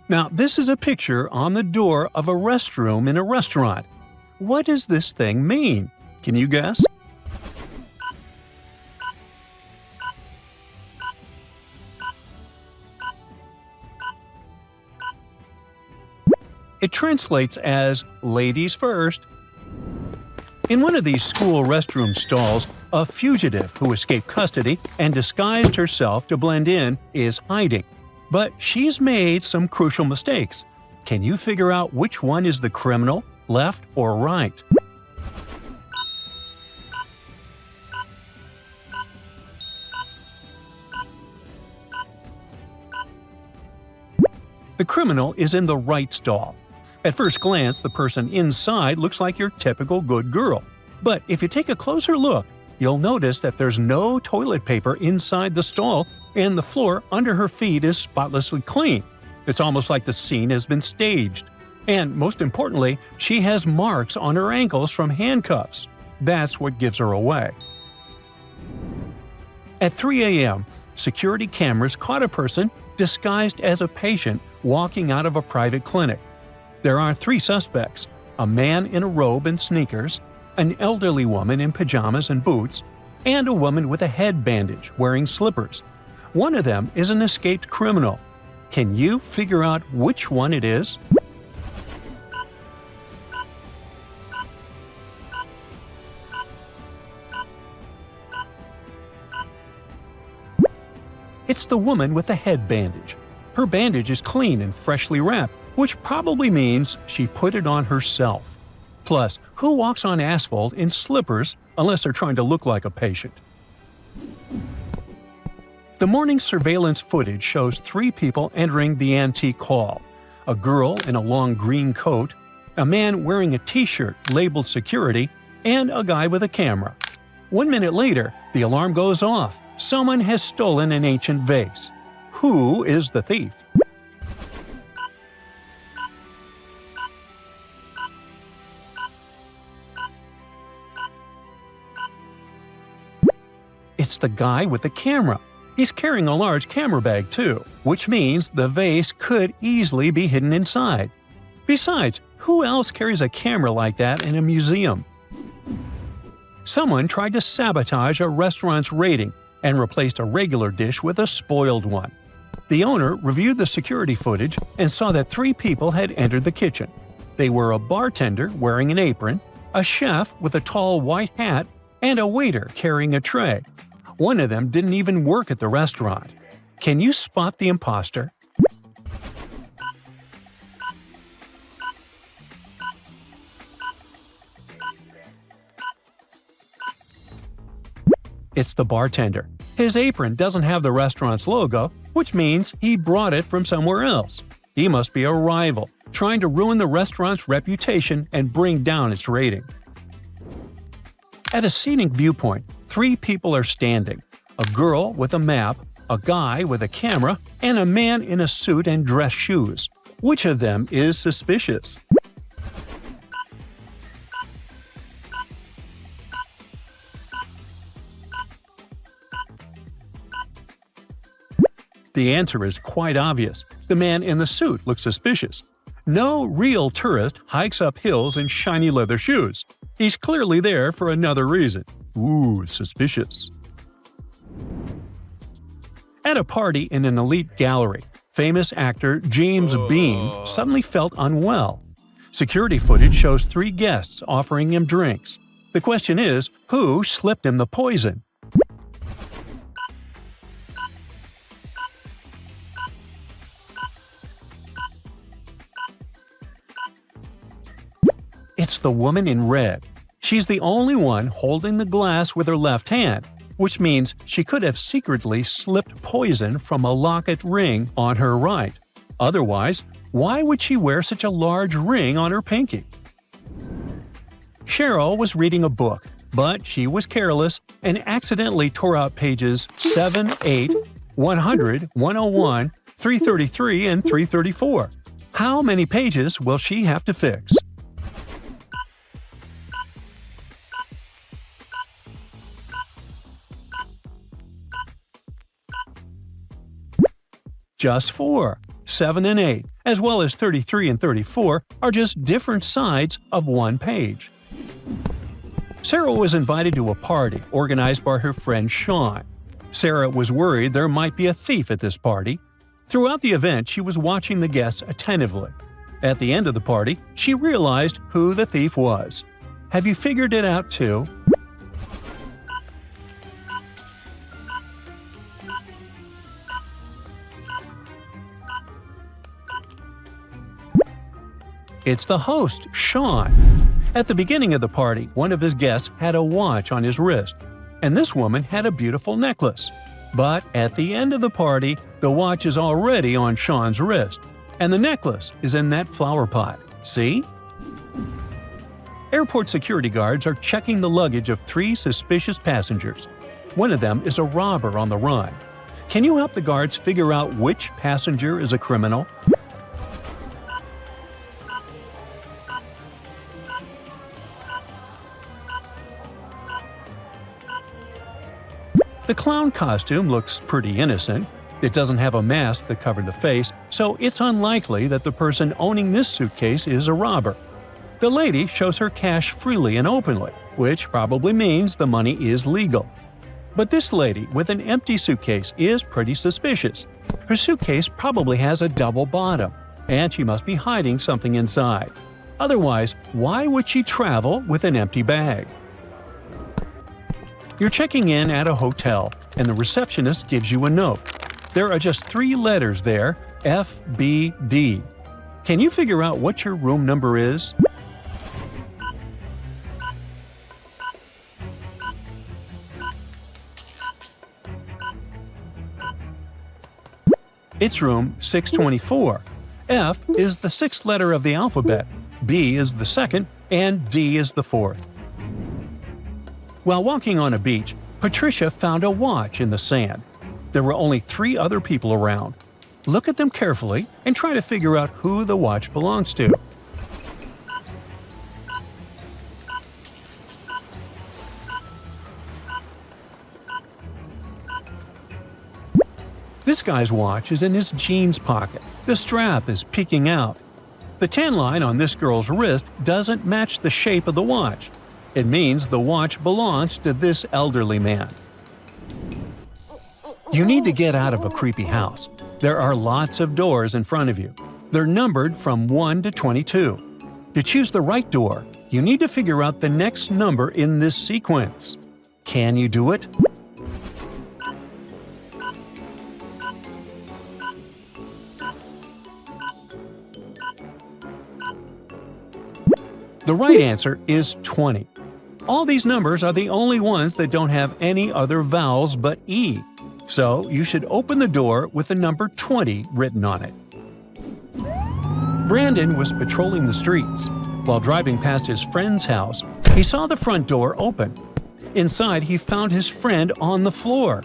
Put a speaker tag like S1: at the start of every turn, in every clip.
S1: Now, this is a picture on the door of a restroom in a restaurant. What does this thing mean? Can you guess? It translates as "ladies first." In one of these school restroom stalls, a fugitive who escaped custody and disguised herself to blend in is hiding. But she's made some crucial mistakes. Can you figure out which one is the criminal, left or right? The criminal is in the right stall. At first glance, the person inside looks like your typical good girl. But if you take a closer look, you'll notice that there's no toilet paper inside the stall and the floor under her feet is spotlessly clean. It's almost like the scene has been staged. And most importantly, she has marks on her ankles from handcuffs. That's what gives her away. At 3 a.m., security cameras caught a person disguised as a patient walking out of a private clinic. There are 3 suspects: a man in a robe and sneakers, an elderly woman in pajamas and boots, and a woman with a head bandage wearing slippers. One of them is an escaped criminal. Can you figure out which one it is? It's the woman with the head bandage. Her bandage is clean and freshly wrapped, which probably means she put it on herself. Plus, who walks on asphalt in slippers unless they're trying to look like a patient? The morning surveillance footage shows 3 people entering the antique hall: a girl in a long green coat, a man wearing a t-shirt labeled security, and a guy with a camera. 1 minute later, the alarm goes off. Someone has stolen an ancient vase. Who is the thief? It's the guy with the camera. He's carrying a large camera bag too, which means the vase could easily be hidden inside. Besides, who else carries a camera like that in a museum? Someone tried to sabotage a restaurant's rating and replaced a regular dish with a spoiled one. The owner reviewed the security footage and saw that 3 people had entered the kitchen. They were a bartender wearing an apron, a chef with a tall white hat, and a waiter carrying a tray. One of them didn't even work at the restaurant. Can you spot the imposter? It's the bartender. His apron doesn't have the restaurant's logo, which means he brought it from somewhere else. He must be a rival, trying to ruin the restaurant's reputation and bring down its rating. At a scenic viewpoint, 3 people are standing: a girl with a map, a guy with a camera, and a man in a suit and dress shoes. Which of them is suspicious? The answer is quite obvious. The man in the suit looks suspicious. No real tourist hikes up hills in shiny leather shoes. He's clearly there for another reason. Ooh, suspicious. At a party in an elite gallery, famous actor James Bean suddenly felt unwell. Security footage shows 3 guests offering him drinks. The question is, who slipped him the poison? It's the woman in red. She's the only one holding the glass with her left hand, which means she could have secretly slipped poison from a locket ring on her right. Otherwise, why would she wear such a large ring on her pinky? Cheryl was reading a book, but she was careless and accidentally tore out pages 7, 8, 100, 101, 333, and 334. How many pages will she have to fix? Just 4. 7 and 8, as well as 33 and 34 are just different sides of one page. Sarah was invited to a party organized by her friend Sean. Sarah was worried there might be a thief at this party. Throughout the event, she was watching the guests attentively. At the end of the party, she realized who the thief was. Have you figured it out too? It's the host, Sean. At the beginning of the party, one of his guests had a watch on his wrist, and this woman had a beautiful necklace. But at the end of the party, the watch is already on Sean's wrist, and the necklace is in that flower pot. See? Airport security guards are checking the luggage of 3 suspicious passengers. One of them is a robber on the run. Can you help the guards figure out which passenger is a criminal? The clown costume looks pretty innocent. It doesn't have a mask that covered the face, so it's unlikely that the person owning this suitcase is a robber. The lady shows her cash freely and openly, which probably means the money is legal. But this lady with an empty suitcase is pretty suspicious. Her suitcase probably has a double bottom, and she must be hiding something inside. Otherwise, why would she travel with an empty bag? You're checking in at a hotel, and the receptionist gives you a note. There are just 3 letters there, F, B, D. Can you figure out what your room number is? It's room 624. F is the 6th letter of the alphabet, B is the 2nd, and D is the 4th. While walking on a beach, Patricia found a watch in the sand. There were only 3 other people around. Look at them carefully and try to figure out who the watch belongs to. This guy's watch is in his jeans pocket. The strap is peeking out. The tan line on this girl's wrist doesn't match the shape of the watch. It means the watch belongs to this elderly man. You need to get out of a creepy house. There are lots of doors in front of you. They're numbered from 1 to 22. To choose the right door, you need to figure out the next number in this sequence. Can you do it? The right answer is 20. All these numbers are the only ones that don't have any other vowels but E. So you should open the door with the number 20 written on it. Brandon was patrolling the streets. While driving past his friend's house, he saw the front door open. Inside, he found his friend on the floor.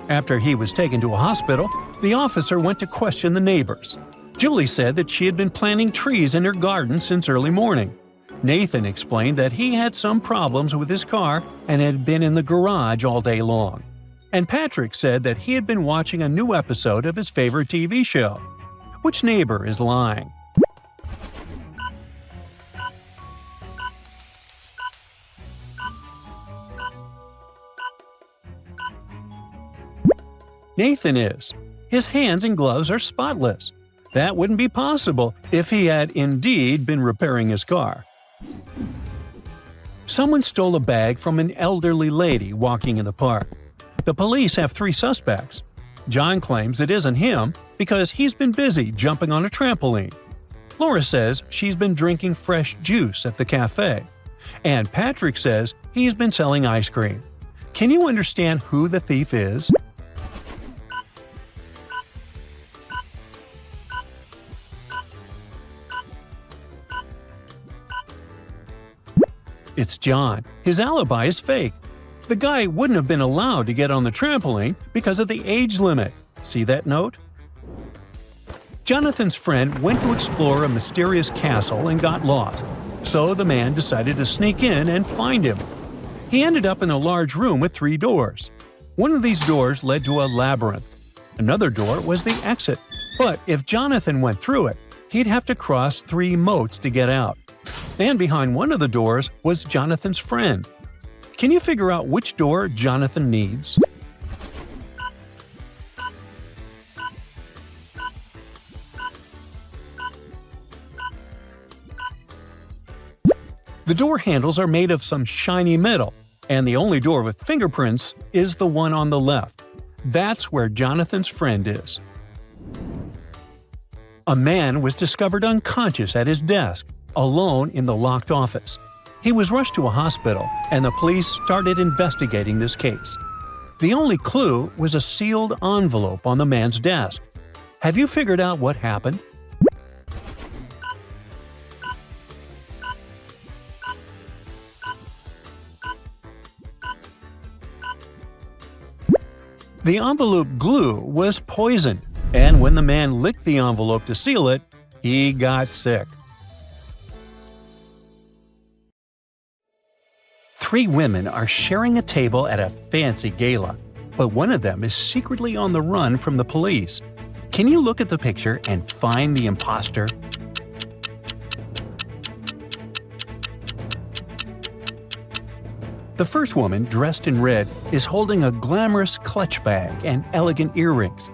S1: After he was taken to a hospital, the officer went to question the neighbors. Julie said that she had been planting trees in her garden since early morning. Nathan explained that he had some problems with his car and had been in the garage all day long. And Patrick said that he had been watching a new episode of his favorite TV show. Which neighbor is lying? Nathan is. His hands and gloves are spotless. That wouldn't be possible if he had indeed been repairing his car. Someone stole a bag from an elderly lady walking in the park. The police have 3 suspects. John claims it isn't him because he's been busy jumping on a trampoline. Laura says she's been drinking fresh juice at the cafe. And Patrick says he's been selling ice cream. Can you understand who the thief is? It's John. His alibi is fake. The guy wouldn't have been allowed to get on the trampoline because of the age limit. See that note? Jonathan's friend went to explore a mysterious castle and got lost, so the man decided to sneak in and find him. He ended up in a large room with 3 doors. One of these doors led to a labyrinth. Another door was the exit. But if Jonathan went through it, he'd have to cross 3 moats to get out. And behind one of the doors was Jonathan's friend. Can you figure out which door Jonathan needs? The door handles are made of some shiny metal, and the only door with fingerprints is the one on the left. That's where Jonathan's friend is. A man was discovered unconscious at his desk, alone in the locked office. He was rushed to a hospital, and the police started investigating this case. The only clue was a sealed envelope on the man's desk. Have you figured out what happened? The envelope glue was poisoned, and when the man licked the envelope to seal it, he got sick. 3 women are sharing a table at a fancy gala, but one of them is secretly on the run from the police. Can you look at the picture and find the imposter? The first woman, dressed in red, is holding a glamorous clutch bag and elegant earrings.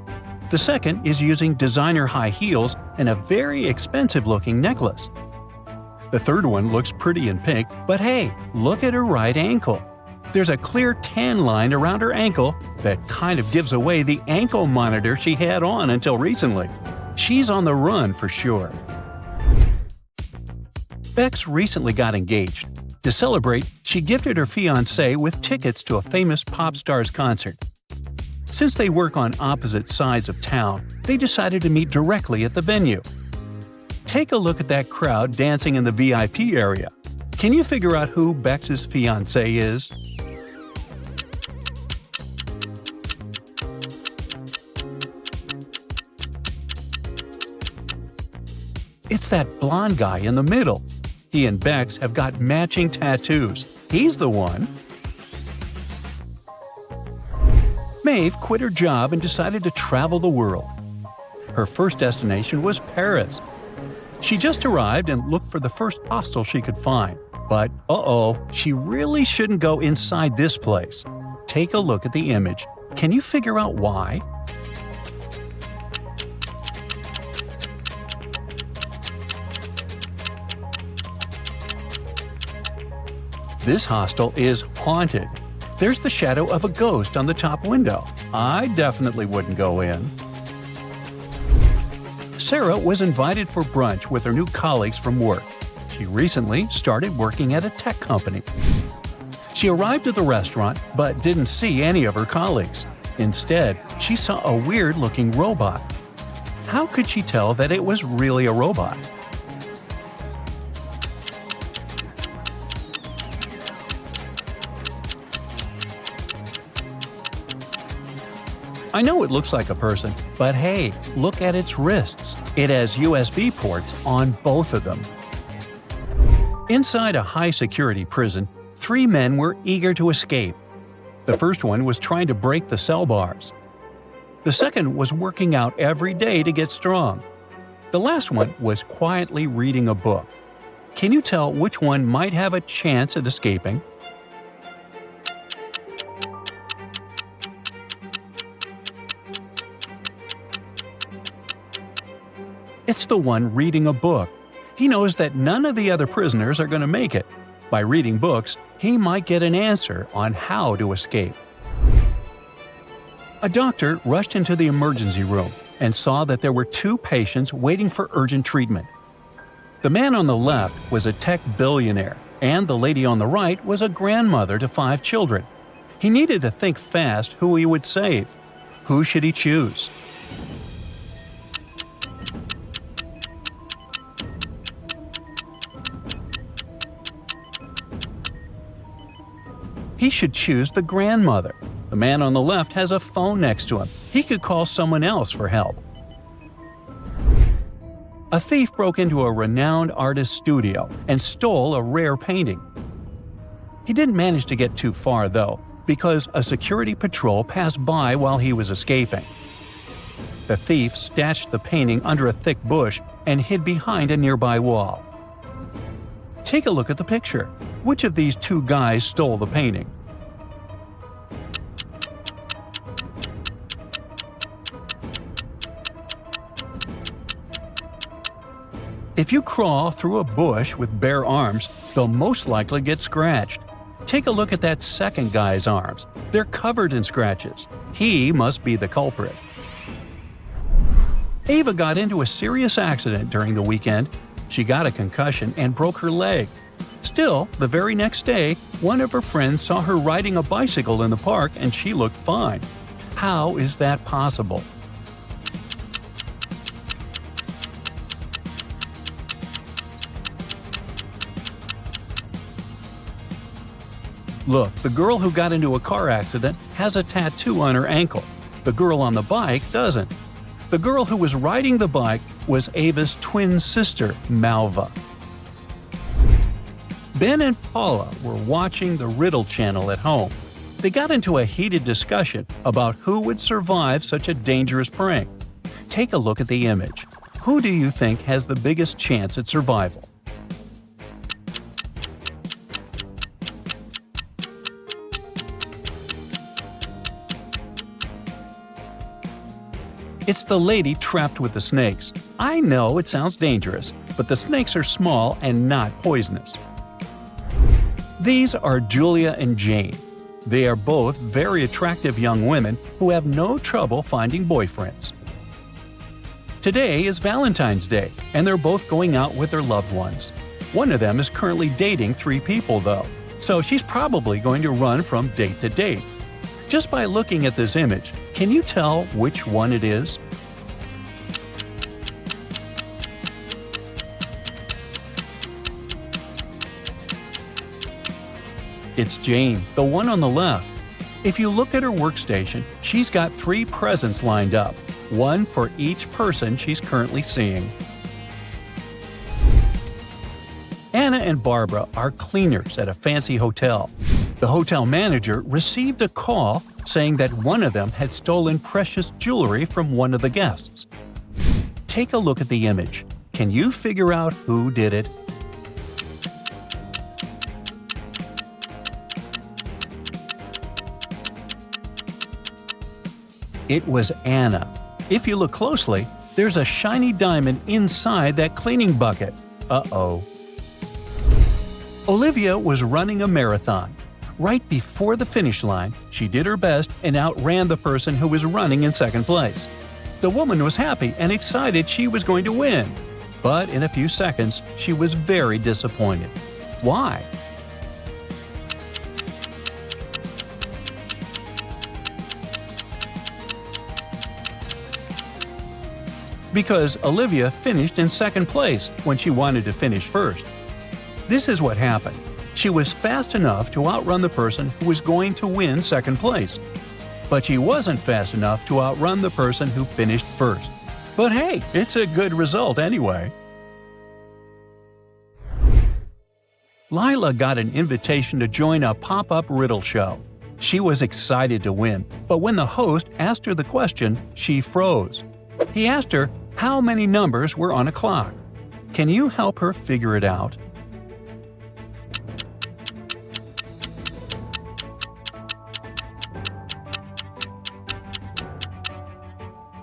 S1: The second is using designer high heels and a very expensive-looking necklace. The third one looks pretty in pink, but hey, look at her right ankle. There's a clear tan line around her ankle that kind of gives away the ankle monitor she had on until recently. She's on the run for sure. Bex recently got engaged. To celebrate, she gifted her fiancé with tickets to a famous pop star's concert. Since they work on opposite sides of town, they decided to meet directly at the venue. Take a look at that crowd dancing in the VIP area. Can you figure out who Bex's fiancé is? It's that blonde guy in the middle. He and Bex have got matching tattoos. He's the one. Maeve quit her job and decided to travel the world. Her first destination was Paris. She just arrived and looked for the first hostel she could find. But, she really shouldn't go inside this place. Take a look at the image. Can you figure out why? This hostel is haunted. There's the shadow of a ghost on the top window. I definitely wouldn't go in. Sarah was invited for brunch with her new colleagues from work. She recently started working at a tech company. She arrived at the restaurant but didn't see any of her colleagues. Instead, she saw a weird-looking robot. How could she tell that it was really a robot? I know it looks like a person, but hey, look at its wrists. It has USB ports on both of them. Inside a high-security prison, 3 men were eager to escape. The first one was trying to break the cell bars. The second was working out every day to get strong. The last one was quietly reading a book. Can you tell which one might have a chance at escaping? It's the one reading a book. He knows that none of the other prisoners are going to make it. By reading books, he might get an answer on how to escape. A doctor rushed into the emergency room and saw that there were 2 patients waiting for urgent treatment. The man on the left was a tech billionaire, and the lady on the right was a grandmother to 5 children. He needed to think fast who he would save. Who should he choose? He should choose the grandmother. The man on the left has a phone next to him. He could call someone else for help. A thief broke into a renowned artist's studio and stole a rare painting. He didn't manage to get too far, though, because a security patrol passed by while he was escaping. The thief stashed the painting under a thick bush and hid behind a nearby wall. Take a look at the picture. Which of these two guys stole the painting? If you crawl through a bush with bare arms, they'll most likely get scratched. Take a look at that second guy's arms. They're covered in scratches. He must be the culprit. Ava got into a serious accident during the weekend. She got a concussion and broke her leg. Still, the very next day, one of her friends saw her riding a bicycle in the park and she looked fine. How is that possible? Look, the girl who got into a car accident has a tattoo on her ankle. The girl on the bike doesn't. The girl who was riding the bike was Ava's twin sister, Malva. Ben and Paula were watching the Riddle channel at home. They got into a heated discussion about who would survive such a dangerous prank. Take a look at the image. Who do you think has the biggest chance at survival? It's the lady trapped with the snakes. I know it sounds dangerous, but the snakes are small and not poisonous. These are Julia and Jane. They are both very attractive young women who have no trouble finding boyfriends. Today is Valentine's Day, and they're both going out with their loved ones. One of them is currently dating 3 people, though, so she's probably going to run from date to date. Just by looking at this image, can you tell which one it is? It's Jane, the one on the left. If you look at her workstation, she's got 3 presents lined up, one for each person she's currently seeing. Anna and Barbara are cleaners at a fancy hotel. The hotel manager received a call saying that one of them had stolen precious jewelry from one of the guests. Take a look at the image. Can you figure out who did it? It was Anna. If you look closely, there's a shiny diamond inside that cleaning bucket. Uh-oh. Olivia was running a marathon. Right before the finish line, she did her best and outran the person who was running in second place. The woman was happy and excited she was going to win. But in a few seconds, she was very disappointed. Why? Because Olivia finished in second place when she wanted to finish first. This is what happened. She was fast enough to outrun the person who was going to win second place. But she wasn't fast enough to outrun the person who finished first. But hey, it's a good result anyway. Lila got an invitation to join a pop-up riddle show. She was excited to win, but when the host asked her the question, she froze. He asked her how many numbers were on a clock. Can you help her figure it out?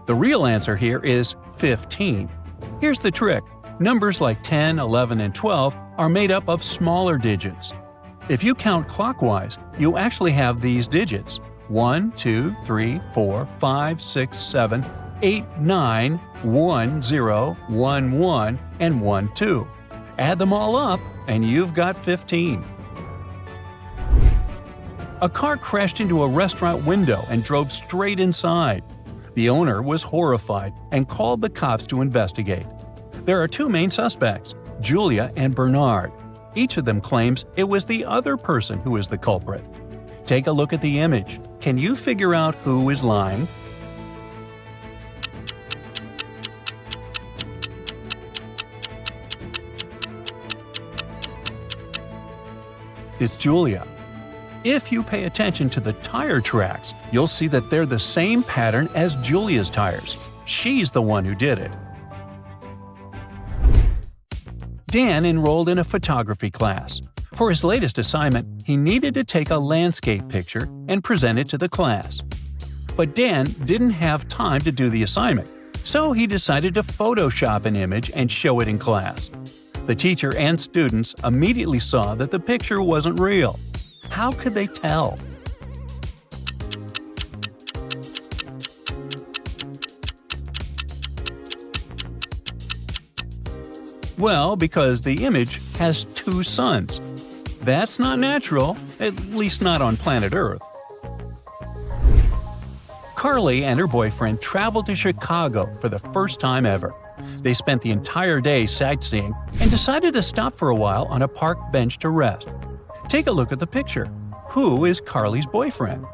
S1: The real answer here is 15. Here's the trick. Numbers like 10, 11, and 12 are made up of smaller digits. If you count clockwise, you actually have these digits: 1, 2, 3, 4, 5, 6, 7, 8, 9, 1, 0, 1, 1, and 1, 2. Add them all up, and you've got 15. A car crashed into a restaurant window and drove straight inside. The owner was horrified and called the cops to investigate. There are 2 main suspects, Julia and Bernard. Each of them claims it was the other person who is the culprit. Take a look at the image. Can you figure out who is lying? It's Julia. If you pay attention to the tire tracks, you'll see that they're the same pattern as Julia's tires. she's the one who did it. Dan enrolled in a photography class. For his latest assignment, he needed to take a landscape picture and present it to the class. But Dan didn't have time to do the assignment, so he decided to Photoshop an image and show it in class. The teacher and students immediately saw that the picture wasn't real. How could they tell? Well, because the image has two suns. That's not natural, at least not on planet Earth. Carly and her boyfriend traveled to Chicago for the first time ever. They spent the entire day sightseeing and decided to stop for a while on a park bench to rest. Take a look at the picture. Who is Carly's boyfriend?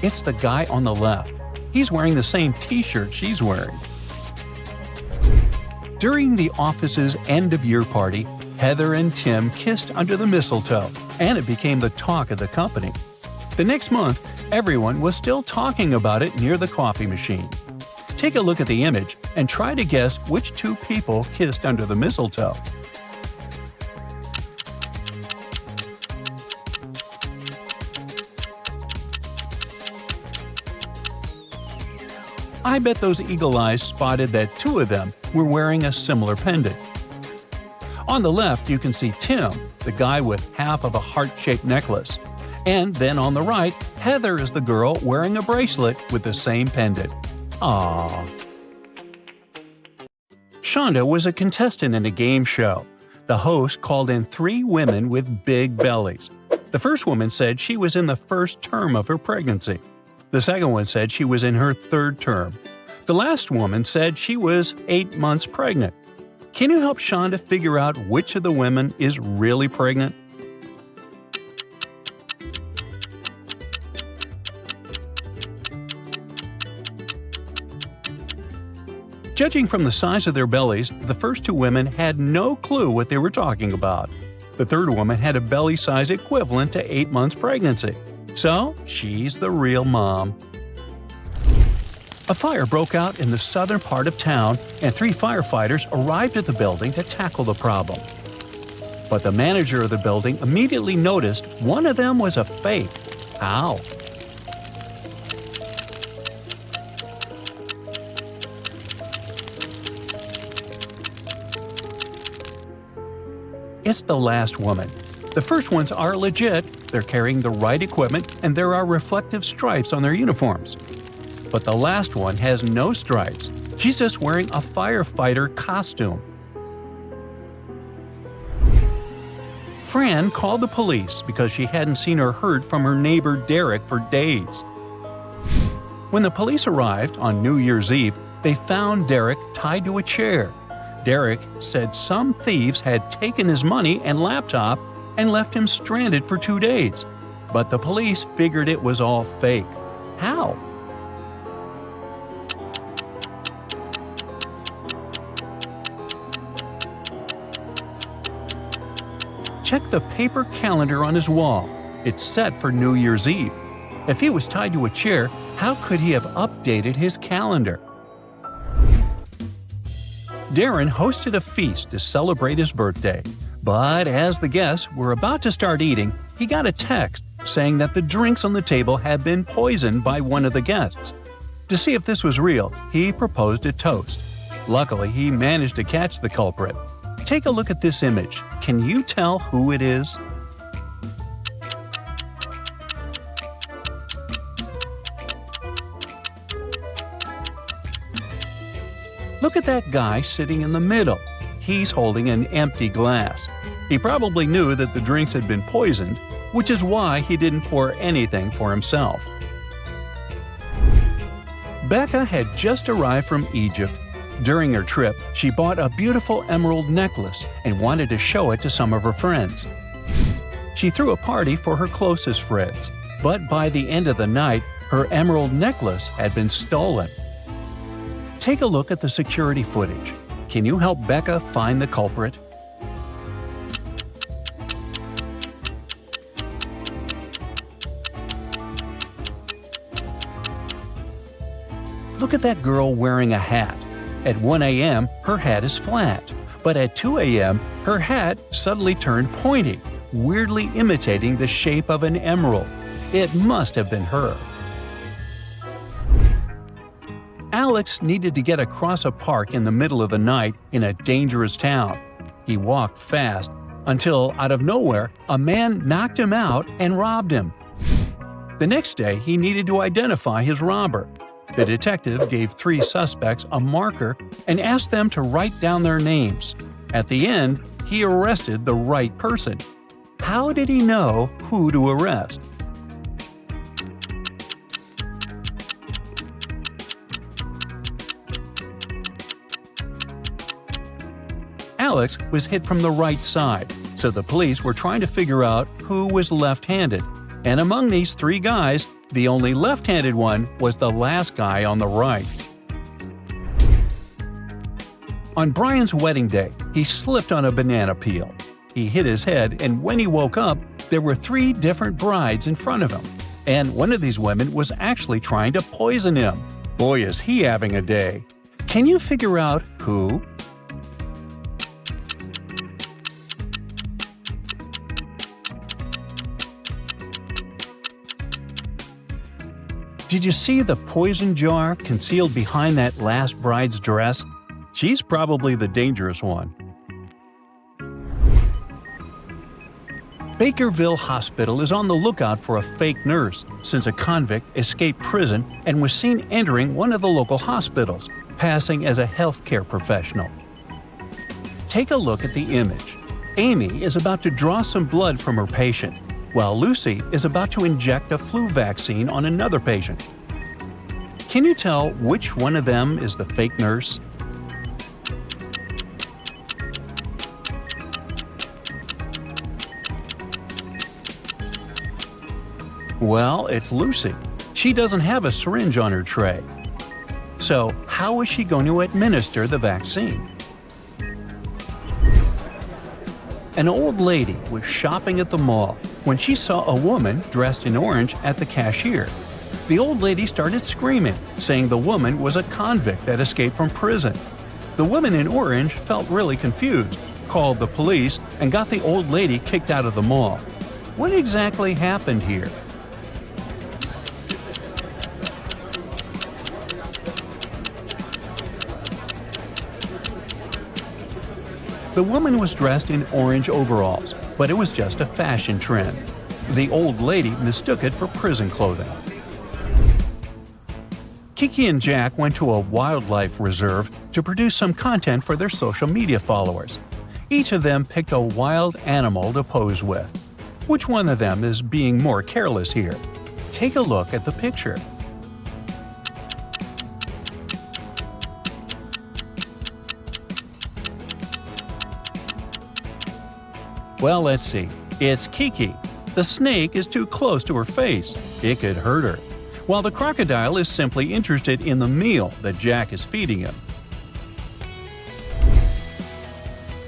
S1: It's the guy on the left. He's wearing the same t-shirt she's wearing. During the office's end-of-year party, Heather and Tim kissed under the mistletoe, and it became the talk of the company. The next month, everyone was still talking about it near the coffee machine. Take a look at the image and try to guess which two people kissed under the mistletoe. I bet those eagle eyes spotted that two of them were wearing a similar pendant. On the left, you can see Tim, the guy with half of a heart-shaped necklace. And then on the right, Heather is the girl wearing a bracelet with the same pendant. Aww. Shonda was a contestant in a game show. The host called in 3 women with big bellies. The first woman said she was in the first term of her pregnancy. The second one said she was in her 3rd term. The last woman said she was 8 months pregnant. Can you help Shonda figure out which of the women is really pregnant? Judging from the size of their bellies, the first 2 women had no clue what they were talking about. The third woman had a belly size equivalent to 8 months pregnancy. So, she's the real mom. A fire broke out in the southern part of town, and 3 firefighters arrived at the building to tackle the problem. But the manager of the building immediately noticed one of them was a fake. How? It's the last woman. The first ones are legit, they're carrying the right equipment, and there are reflective stripes on their uniforms. But the last one has no stripes. She's just wearing a firefighter costume. Fran called the police because she hadn't seen or heard from her neighbor Derek for days. When the police arrived on New Year's Eve, they found Derek tied to a chair. Derek said some thieves had taken his money and laptop and left him stranded for 2 days. But the police figured it was all fake. How? Check the paper calendar on his wall. It's set for New Year's Eve. If he was tied to a chair, how could he have updated his calendar? Darren hosted a feast to celebrate his birthday. But as the guests were about to start eating, he got a text saying that the drinks on the table had been poisoned by one of the guests. To see if this was real, he proposed a toast. Luckily, he managed to catch the culprit. Take a look at this image. Can you tell who it is? Look at that guy sitting in the middle. He's holding an empty glass. He probably knew that the drinks had been poisoned, which is why he didn't pour anything for himself. Becca had just arrived from Egypt. During her trip, she bought a beautiful emerald necklace and wanted to show it to some of her friends. She threw a party for her closest friends, but by the end of the night, her emerald necklace had been stolen. Take a look at the security footage. Can you help Becca find the culprit? Look at that girl wearing a hat. At 1 a.m., her hat is flat, but at 2 a.m., her hat suddenly turned pointy, weirdly imitating the shape of an emerald. It must have been her. Alex needed to get across a park in the middle of the night in a dangerous town. He walked fast until, out of nowhere, a man knocked him out and robbed him. The next day, he needed to identify his robber. The detective gave 3 suspects a marker and asked them to write down their names. At the end, he arrested the right person. How did he know who to arrest? Alex was hit from the right side, so the police were trying to figure out who was left-handed. And among these 3 guys, the only left-handed one was the last guy on the right. On Brian's wedding day, he slipped on a banana peel. He hit his head, and when he woke up, there were 3 different brides in front of him. And one of these women was actually trying to poison him. Boy, is he having a day. Can you figure out who? Did you see the poison jar concealed behind that last bride's dress? She's probably the dangerous one. Bakerville Hospital is on the lookout for a fake nurse since a convict escaped prison and was seen entering one of the local hospitals, passing as a healthcare professional. Take a look at the image. Amy is about to draw some blood from her patient, while Lucy is about to inject a flu vaccine on another patient. Can you tell which one of them is the fake nurse? Well, it's Lucy. She doesn't have a syringe on her tray. So, how is she going to administer the vaccine? An old lady was shopping at the mall when she saw a woman dressed in orange at the cashier. The old lady started screaming, saying the woman was a convict that escaped from prison. The woman in orange felt really confused, called the police, and got the old lady kicked out of the mall. What exactly happened here? The woman was dressed in orange overalls, but it was just a fashion trend. The old lady mistook it for prison clothing. Kiki and Jack went to a wildlife reserve to produce some content for their social media followers. Each of them picked a wild animal to pose with. Which one of them is being more careless here? Take a look at the picture. Well, let's see. It's Kiki. The snake is too close to her face. It could hurt her. While the crocodile is simply interested in the meal that Jack is feeding him.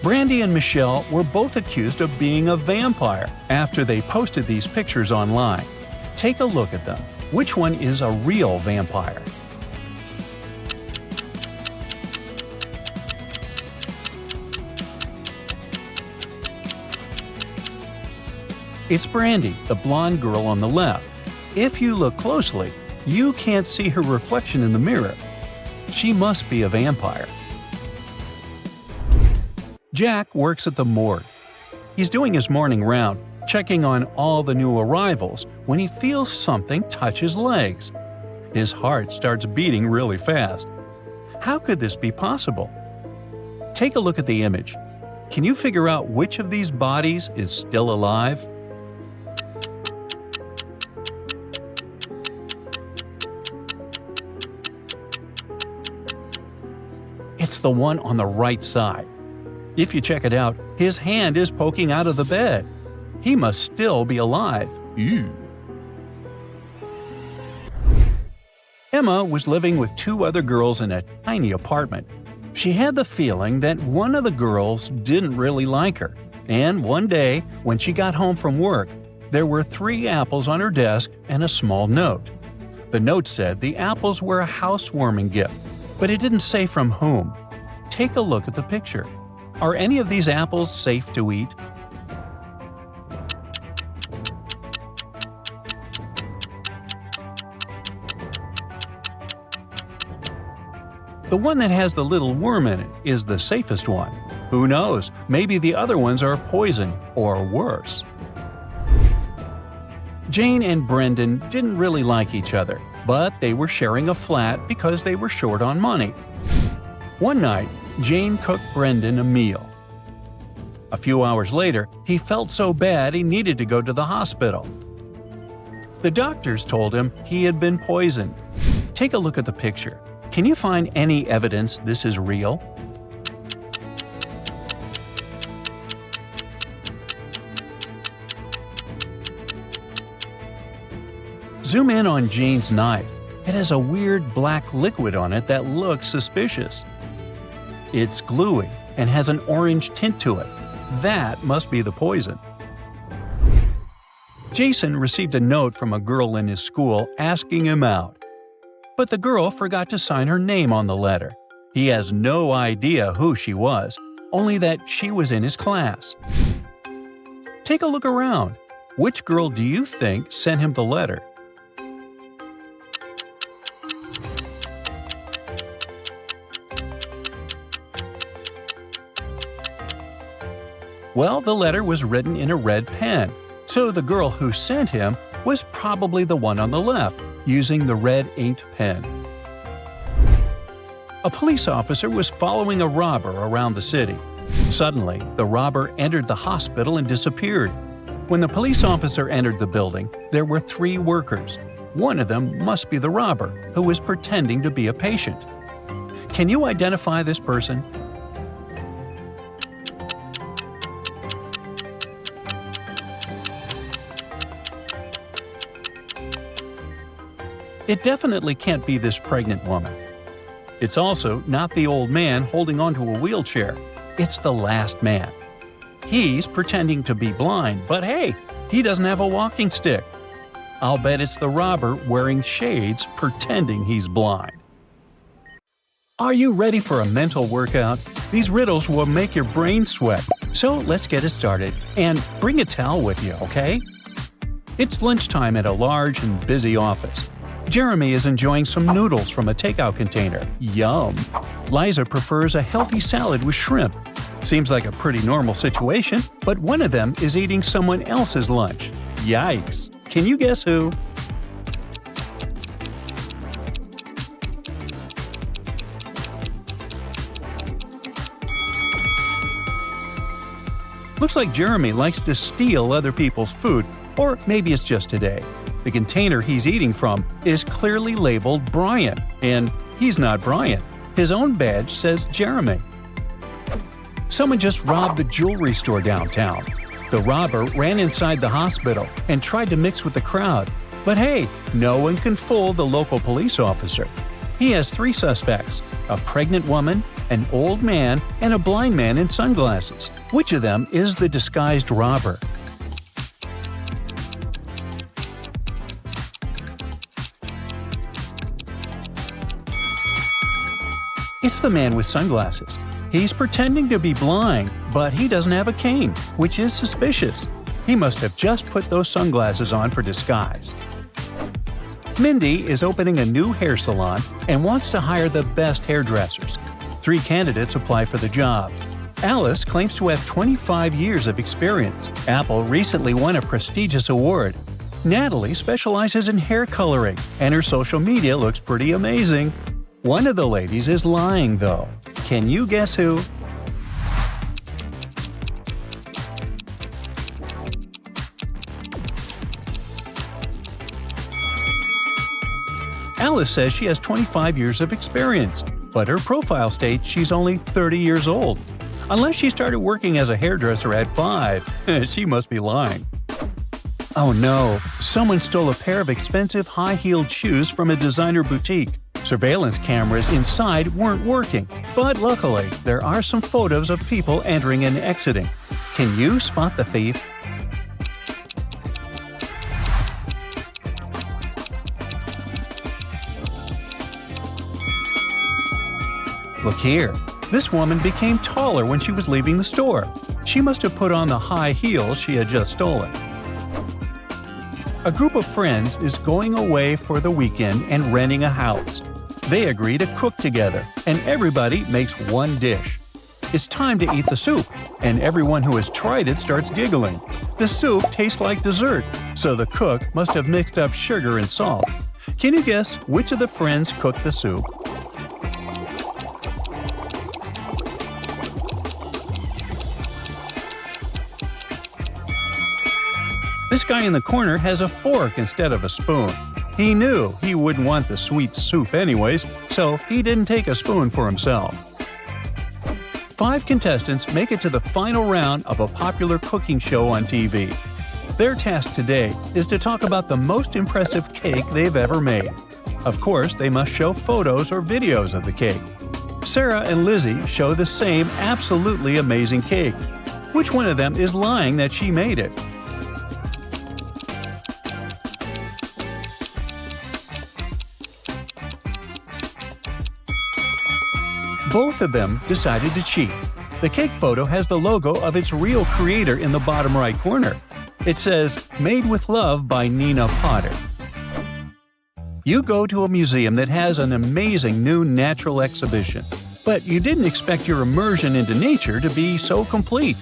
S1: Brandy and Michelle were both accused of being a vampire after they posted these pictures online. Take a look at them. Which one is a real vampire? It's Brandy, the blonde girl on the left. If you look closely, you can't see her reflection in the mirror. She must be a vampire. Jack works at the morgue. He's doing his morning round, checking on all the new arrivals, when he feels something touch his legs. His heart starts beating really fast. How could this be possible? Take a look at the image. Can you figure out which of these bodies is still alive? It's the one on the right side. If you check it out, his hand is poking out of the bed. He must still be alive. Ew. Emma was living with 2 other girls in a tiny apartment. She had the feeling that one of the girls didn't really like her, and one day, when she got home from work, there were 3 apples on her desk and a small note. The note said the apples were a housewarming gift, but it didn't say from whom. Take a look at the picture. Are any of these apples safe to eat? The one that has the little worm in it is the safest one. Who knows, maybe the other ones are poison or worse. Jane and Brendan didn't really like each other, but they were sharing a flat because they were short on money. One night, Jane cooked Brendan a meal. A few hours later, he felt so bad he needed to go to the hospital. The doctors told him he had been poisoned. Take a look at the picture. Can you find any evidence this is real? Zoom in on Jane's knife. It has a weird black liquid on it that looks suspicious. It's gluey and has an orange tint to it. That must be the poison. Jason received a note from a girl in his school asking him out. But the girl forgot to sign her name on the letter. He has no idea who she was, only that she was in his class. Take a look around. Which girl do you think sent him the letter? Well, the letter was written in a red pen, so the girl who sent him was probably the one on the left, using the red inked pen. A police officer was following a robber around the city. Suddenly, the robber entered the hospital and disappeared. When the police officer entered the building, there were 3 workers. One of them must be the robber, who was pretending to be a patient. Can you identify this person? It definitely can't be this pregnant woman. It's also not the old man holding onto a wheelchair. It's the last man. He's pretending to be blind, but hey, he doesn't have a walking stick. I'll bet it's the robber wearing shades pretending he's blind. Are you ready for a mental workout? These riddles will make your brain sweat. So let's get it started. And bring a towel with you, okay? It's lunchtime at a large and busy office. Jeremy is enjoying some noodles from a takeout container. Yum! Liza prefers a healthy salad with shrimp. Seems like a pretty normal situation, but one of them is eating someone else's lunch. Yikes! Can you guess who? Looks like Jeremy likes to steal other people's food, or maybe it's just today. The container he's eating from is clearly labeled Brian, and he's not Brian. His own badge says Jeremy. Someone just robbed the jewelry store downtown. The robber ran inside the hospital and tried to mix with the crowd. But hey, no one can fool the local police officer. He has 3 suspects: a pregnant woman, an old man, and a blind man in sunglasses. Which of them is the disguised robber? It's the man with sunglasses. He's pretending to be blind, but he doesn't have a cane, which is suspicious. He must have just put those sunglasses on for disguise. Mindy is opening a new hair salon and wants to hire the best hairdressers. 3 candidates apply for the job. Alice claims to have 25 years of experience. Apple recently won a prestigious award. Natalie specializes in hair coloring, and her social media looks pretty amazing. One of the ladies is lying, though. Can you guess who? Alice says she has 25 years of experience, but her profile states she's only 30 years old. Unless she started working as a hairdresser at 5, she must be lying. Oh no, someone stole a pair of expensive high-heeled shoes from a designer boutique. Surveillance cameras inside weren't working, but luckily, there are some photos of people entering and exiting. Can you spot the thief? Look here. This woman became taller when she was leaving the store. She must have put on the high heels she had just stolen. A group of friends is going away for the weekend and renting a house. They agree to cook together, and everybody makes one dish. It's time to eat the soup, and everyone who has tried it starts giggling. The soup tastes like dessert, so the cook must have mixed up sugar and salt. Can you guess which of the friends cooked the soup? This guy in the corner has a fork instead of a spoon. He knew he wouldn't want the sweet soup anyways, so he didn't take a spoon for himself. 5 contestants make it to the final round of a popular cooking show on TV. Their task today is to talk about the most impressive cake they've ever made. Of course, they must show photos or videos of the cake. Sarah and Lizzie show the same absolutely amazing cake. Which one of them is lying that she made it? Both of them decided to cheat. The cake photo has the logo of its real creator in the bottom right corner. It says, "Made with Love by Nina Potter." You go to a museum that has an amazing new natural exhibition, but you didn't expect your immersion into nature to be so complete.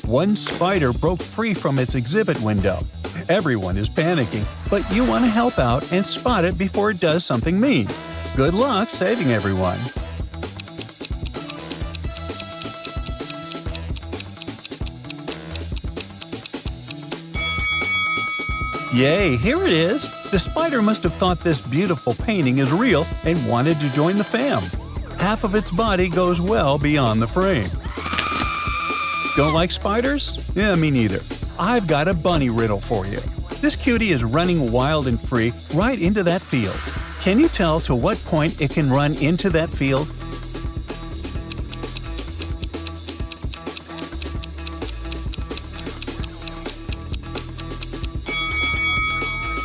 S1: One spider broke free from its exhibit window. Everyone is panicking, but you want to help out and spot it before it does something mean. Good luck saving everyone. Yay, here it is! The spider must have thought this beautiful painting is real and wanted to join the fam. Half of its body goes well beyond the frame. Don't like spiders? Yeah, me neither. I've got a bunny riddle for you. This cutie is running wild and free right into that field. Can you tell to what point it can run into that field?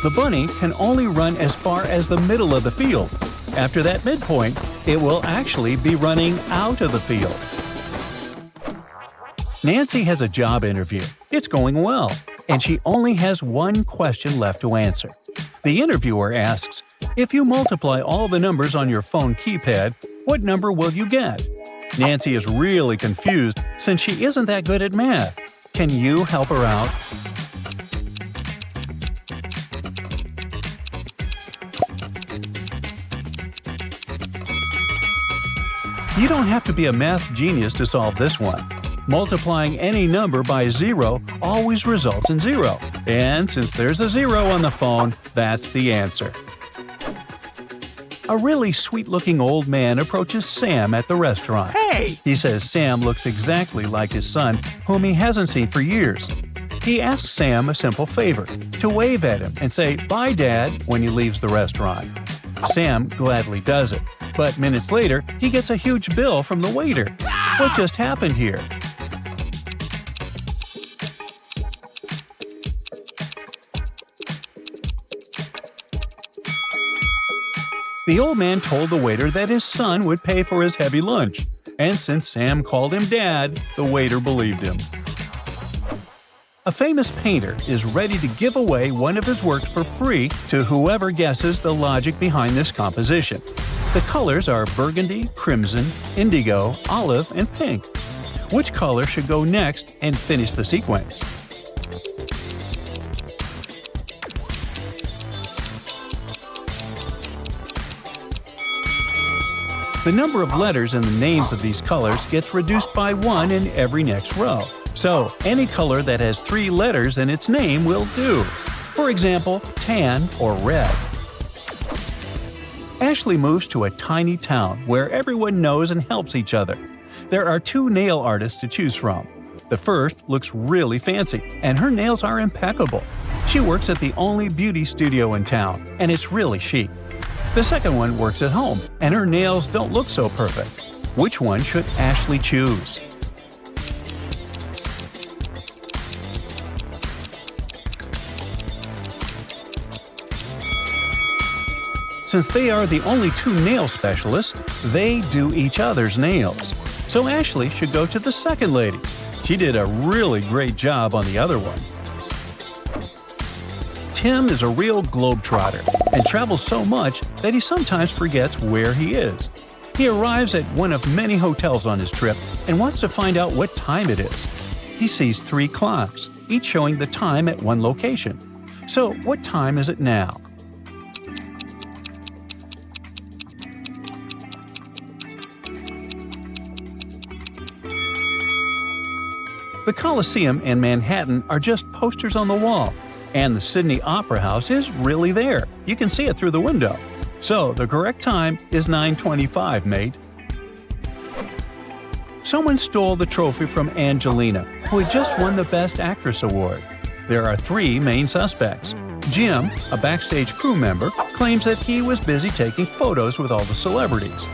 S1: The bunny can only run as far as the middle of the field. After that midpoint, it will actually be running out of the field. Nancy has a job interview. It's going well, and she only has one question left to answer. The interviewer asks, "If you multiply all the numbers on your phone keypad, what number will you get?" Nancy is really confused since she isn't that good at math. Can you help her out? You don't have to be a math genius to solve this one. Multiplying any number by 0 always results in 0. And since there's a 0 on the phone, that's the answer. A really sweet-looking old man approaches Sam at the restaurant.
S2: Hey!
S1: He says Sam looks exactly like his son, whom he hasn't seen for years. He asks Sam a simple favor, to wave at him and say, "Bye, Dad," when he leaves the restaurant. Sam gladly does it. But minutes later, he gets a huge bill from the waiter. What just happened here? The old man told the waiter that his son would pay for his heavy lunch. And since Sam called him Dad, the waiter believed him. A famous painter is ready to give away one of his works for free to whoever guesses the logic behind this composition. The colors are burgundy, crimson, indigo, olive, and pink. Which color should go next and finish the sequence? The number of letters in the names of these colors gets reduced by 1 in every next row. So, any color that has 3 letters in its name will do. For example, tan or red. Ashley moves to a tiny town where everyone knows and helps each other. There are 2 nail artists to choose from. The first looks really fancy, and her nails are impeccable. She works at the only beauty studio in town, and it's really chic. The second one works at home, and her nails don't look so perfect. Which one should Ashley choose? Since they are the only two nail specialists, they do each other's nails. So Ashley should go to the second lady. She did a really great job on the other one. Tim is a real globetrotter and travels so much that he sometimes forgets where he is. He arrives at one of many hotels on his trip and wants to find out what time it is. He sees 3 clocks, each showing the time at one location. So, what time is it now? The Coliseum and Manhattan are just posters on the wall, and the Sydney Opera House is really there. You can see it through the window. So, the correct time is 9:25, mate. Someone stole the trophy from Angelina, who had just won the Best Actress award. There are 3 main suspects. Jim, a backstage crew member, claims that he was busy taking photos with all the celebrities.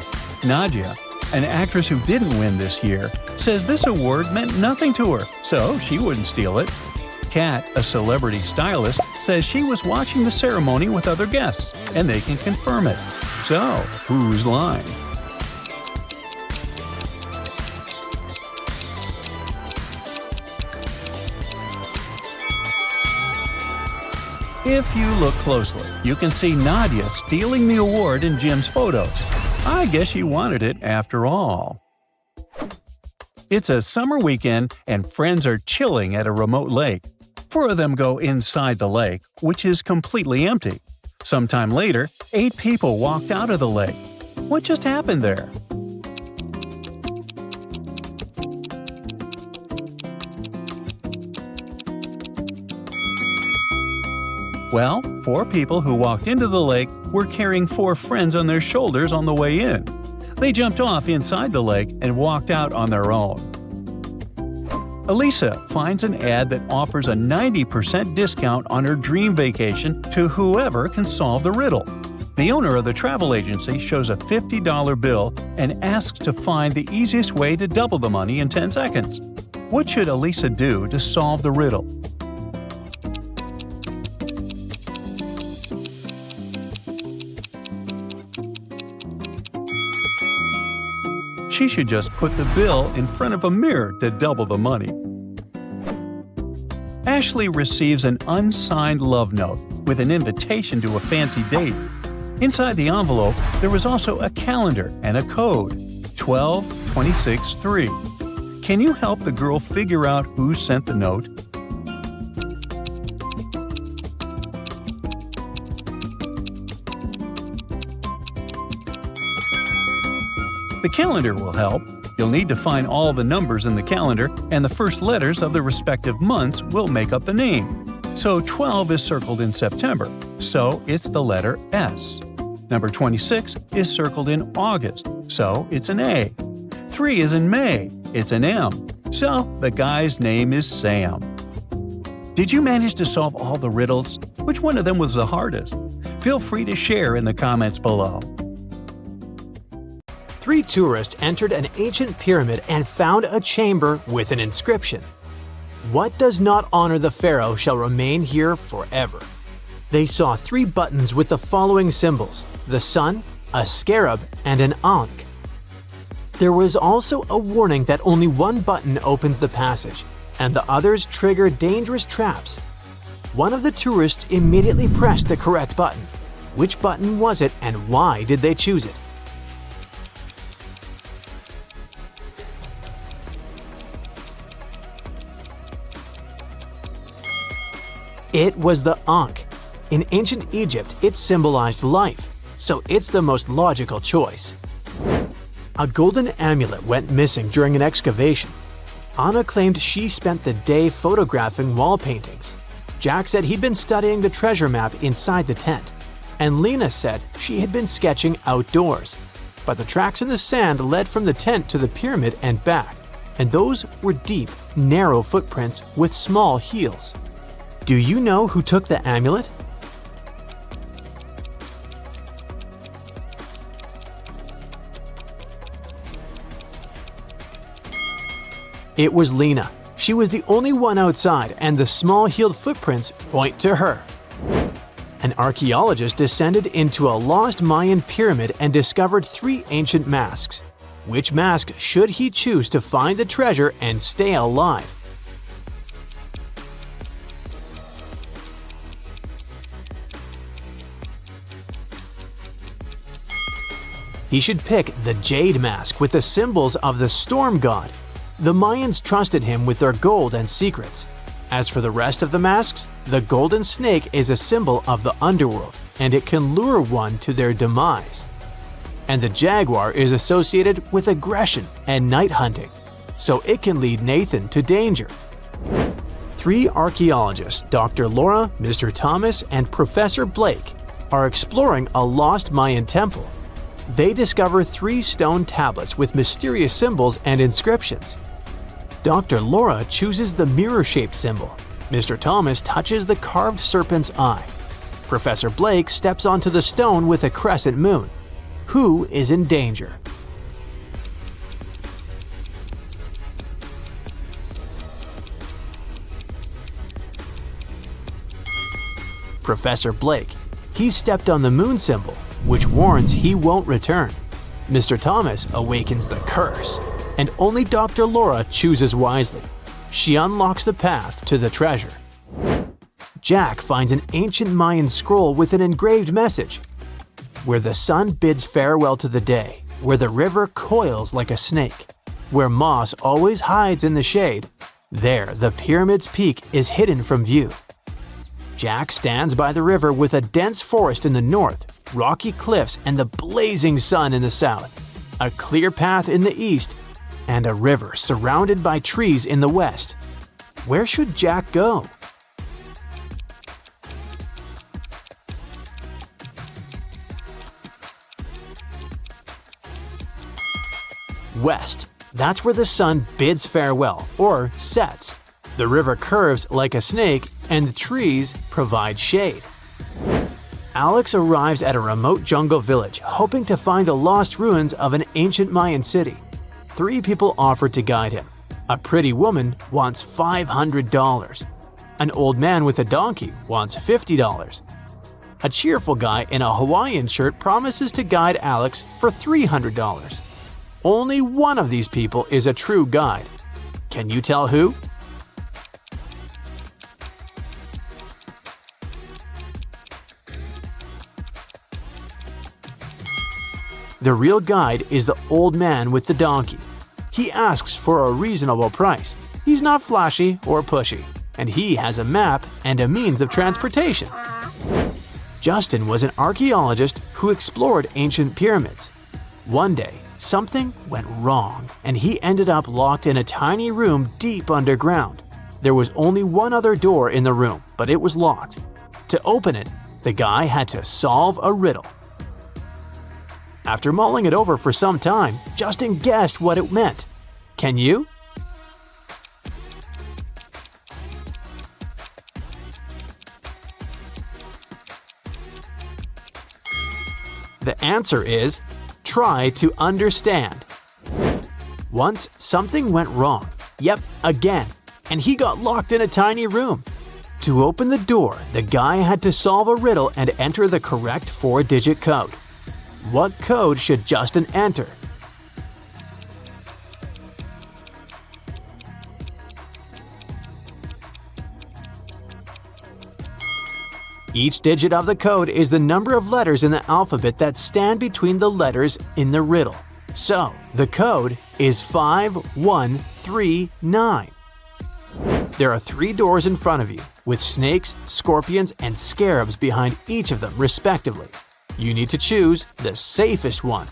S1: Nadia, an actress who didn't win this year, says this award meant nothing to her, so she wouldn't steal it. Kat, a celebrity stylist, says she was watching the ceremony with other guests, and they can confirm it. So, who's lying? If you look closely, you can see Nadia stealing the award in Jim's photos. I guess she wanted it after all. It's a summer weekend and friends are chilling at a remote lake. 4 of them go inside the lake, which is completely empty. Sometime later, 8 people walked out of the lake. What just happened there? Well, 4 people who walked into the lake were carrying 4 friends on their shoulders on the way in. They jumped off inside the lake and walked out on their own. Elisa finds an ad that offers a 90% discount on her dream vacation to whoever can solve the riddle. The owner of the travel agency shows a $50 bill and asks to find the easiest way to double the money in 10 seconds. What should Elisa do to solve the riddle? She should just put the bill in front of a mirror to double the money. Ashley receives an unsigned love note with an invitation to a fancy date. Inside the envelope, there was also a calendar and a code, 12-26-3. Can you help the girl figure out who sent the note? The calendar will help. You'll need to find all the numbers in the calendar, and the first letters of the respective months will make up the name. So 12 is circled in September, so it's the letter S. Number 26 is circled in August, so it's an A. 3 is in May, it's an M. So the guy's name is Sam. Did you manage to solve all the riddles? Which one of them was the hardest? Feel free to share in the comments below.
S2: 3 tourists entered an ancient pyramid and found a chamber with an inscription. What does not honor the pharaoh shall remain here forever. They saw 3 buttons with the following symbols: the sun, a scarab, and an ankh. There was also a warning that only one button opens the passage, and the others trigger dangerous traps. One of the tourists immediately pressed the correct button. Which button was it, and why did they choose it? It was the ankh. In ancient Egypt, it symbolized life, so it's the most logical choice. A golden amulet went missing during an excavation. Anna claimed she spent the day photographing wall paintings. Jack said he'd been studying the treasure map inside the tent. And Lena said she had been sketching outdoors. But the tracks in the sand led from the tent to the pyramid and back, and those were deep, narrow footprints with small heels. Do you know who took the amulet? It was Lena. She was the only one outside, and the small-heeled footprints point to her. An archaeologist descended into a lost Mayan pyramid and discovered 3 ancient masks. Which mask should he choose to find the treasure and stay alive? He should pick the jade mask with the symbols of the storm god. The Mayans trusted him with their gold and secrets. As for the rest of the masks, the golden snake is a symbol of the underworld, and it can lure one to their demise. And the jaguar is associated with aggression and night hunting, so it can lead Nathan to danger. 3 archaeologists, Dr. Laura, Mr. Thomas, and Professor Blake, are exploring a lost Mayan temple. They discover 3 stone tablets with mysterious symbols and inscriptions. Dr. Laura chooses the mirror-shaped symbol. Mr. Thomas touches the carved serpent's eye. Professor Blake steps onto the stone with a crescent moon. Who is in danger? Professor Blake. He stepped on the moon symbol, which warns he won't return. Mr. Thomas awakens the curse, and only Dr. Laura chooses wisely. She unlocks the path to the treasure. Jack finds an ancient Mayan scroll with an engraved message. Where the sun bids farewell to the day, where the river coils like a snake, where moss always hides in the shade, there the pyramid's peak is hidden from view. Jack stands by the river with a dense forest in the north, rocky cliffs and the blazing sun in the south, a clear path in the east, and a river surrounded by trees in the west. Where should Jack go? West. That's where the sun bids farewell, or sets. The river curves like a snake, and the trees provide shade. Alex arrives at a remote jungle village, hoping to find the lost ruins of an ancient Mayan city. 3 people offer to guide him. A pretty woman wants $500. An old man with a donkey wants $50. A cheerful guy in a Hawaiian shirt promises to guide Alex for $300. Only one of these people is a true guide. Can you tell who? The real guide is the old man with the donkey. He asks for a reasonable price. He's not flashy or pushy, and he has a map and a means of transportation. Justin was an archaeologist who explored ancient pyramids. One day, something went wrong, and he ended up locked in a tiny room deep underground. There was only one other door in the room, but it was locked. To open it, the guy had to solve a riddle. After mulling it over for some time, Justin guessed what it meant. Can you? The answer is, try to understand. Once, something went wrong. Yep, again. And he got locked in a tiny room. To open the door, the guy had to solve a riddle and enter the correct 4-digit code. What code should Justin enter? Each digit of the code is the number of letters in the alphabet that stand between the letters in the riddle. So, the code is 5139. There are 3 doors in front of you, with snakes, scorpions, and scarabs behind each of them respectively. You need to choose the safest one.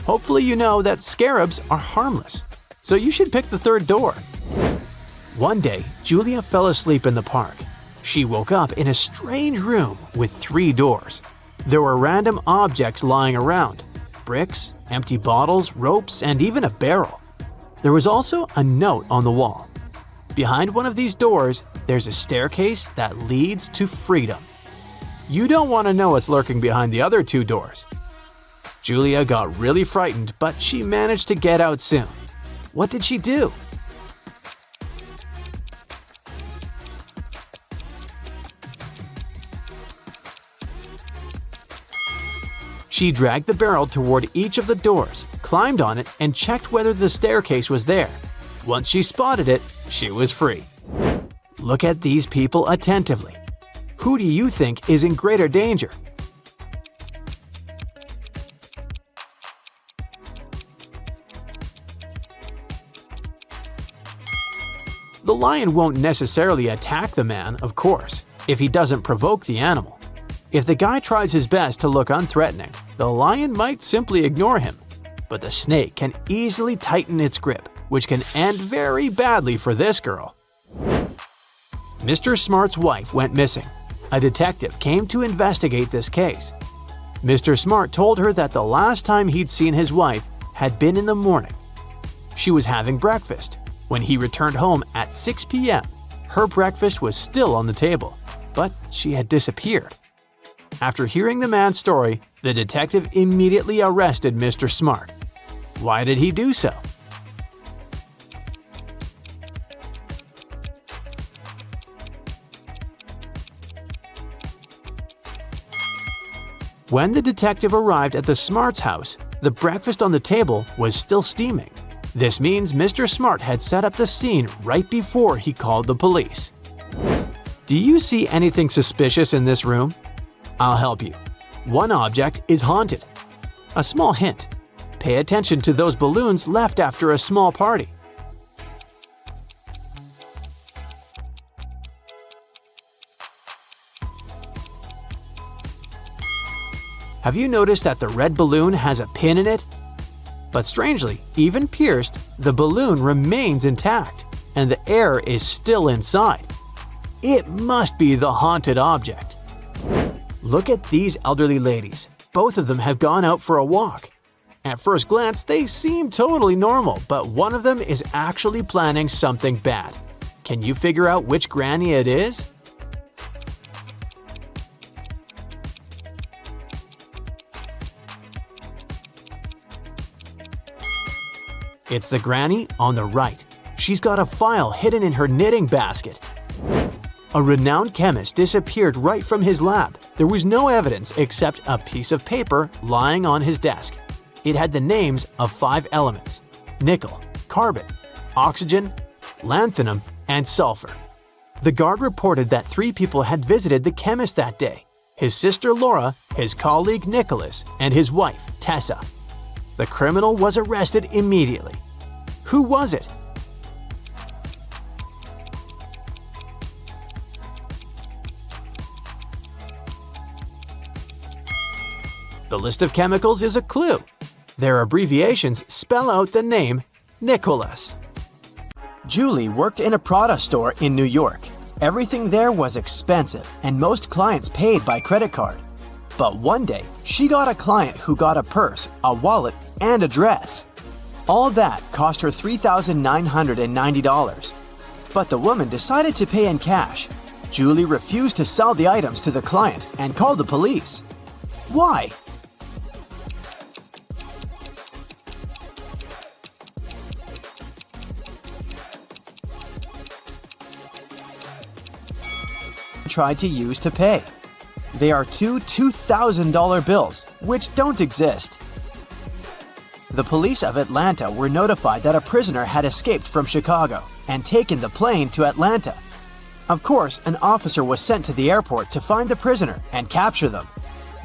S2: Hopefully you know that scarabs are harmless, so you should pick the 3rd door. One day, Julia fell asleep in the park. She woke up in a strange room with 3 doors. There were random objects lying around: bricks, empty bottles, ropes, and even a barrel. There was also a note on the wall. Behind one of these doors, there's a staircase that leads to freedom. You don't want to know what's lurking behind the other 2 doors. Julia got really frightened, but she managed to get out soon. What did she do? She dragged the barrel toward each of the doors, climbed on it, and checked whether the staircase was there. Once she spotted it, she was free. Look at these people attentively. Who do you think is in greater danger? The lion won't necessarily attack the man, of course, if he doesn't provoke the animal. If the guy tries his best to look unthreatening, the lion might simply ignore him. But the snake can easily tighten its grip, which can end very badly for this girl. Mr. Smart's wife went missing. A detective came to investigate this case. Mr. Smart told her that the last time he'd seen his wife had been in the morning. She was having breakfast. When he returned home at 6 p.m., her breakfast was still on the table, but she had disappeared. After hearing the man's story, the detective immediately arrested Mr. Smart. Why did he do so? When the detective arrived at the Smart's house, the breakfast on the table was still steaming. This means Mr. Smart had set up the scene right before he called the police. Do you see anything suspicious in this room? I'll help you. One object is haunted. A small hint: pay attention to those balloons left after a small party. Have you noticed that the red balloon has a pin in it? But strangely, even pierced, the balloon remains intact, and the air is still inside. It must be the haunted object. Look at these elderly ladies. Both of them have gone out for a walk. At first glance, they seem totally normal, but one of them is actually planning something bad. Can you figure out which granny it is? It's the granny on the right. She's got a file hidden in her knitting basket. A renowned chemist disappeared right from his lab. There was no evidence except a piece of paper lying on his desk. It had the names of 5 elements: nickel, carbon, oxygen, lanthanum, and sulfur. The guard reported that 3 people had visited the chemist that day: his sister Laura, his colleague Nicholas, and his wife Tessa. The criminal was arrested immediately. Who was it? The list of chemicals is a clue. Their abbreviations spell out the name Nicholas. Julie worked in a Prada store in New York. Everything there was expensive, and most clients paid by credit card. But one day, she got a client who got a purse, a wallet, and a dress. All that cost her $3,990. But the woman decided to pay in cash. Julie refused to sell the items to the client and called the police. Why? Tried to use to pay. They are 2 $2,000 bills, which don't exist. The police of Atlanta were notified that a prisoner had escaped from Chicago and taken the plane to Atlanta. Of course, an officer was sent to the airport to find the prisoner and capture them.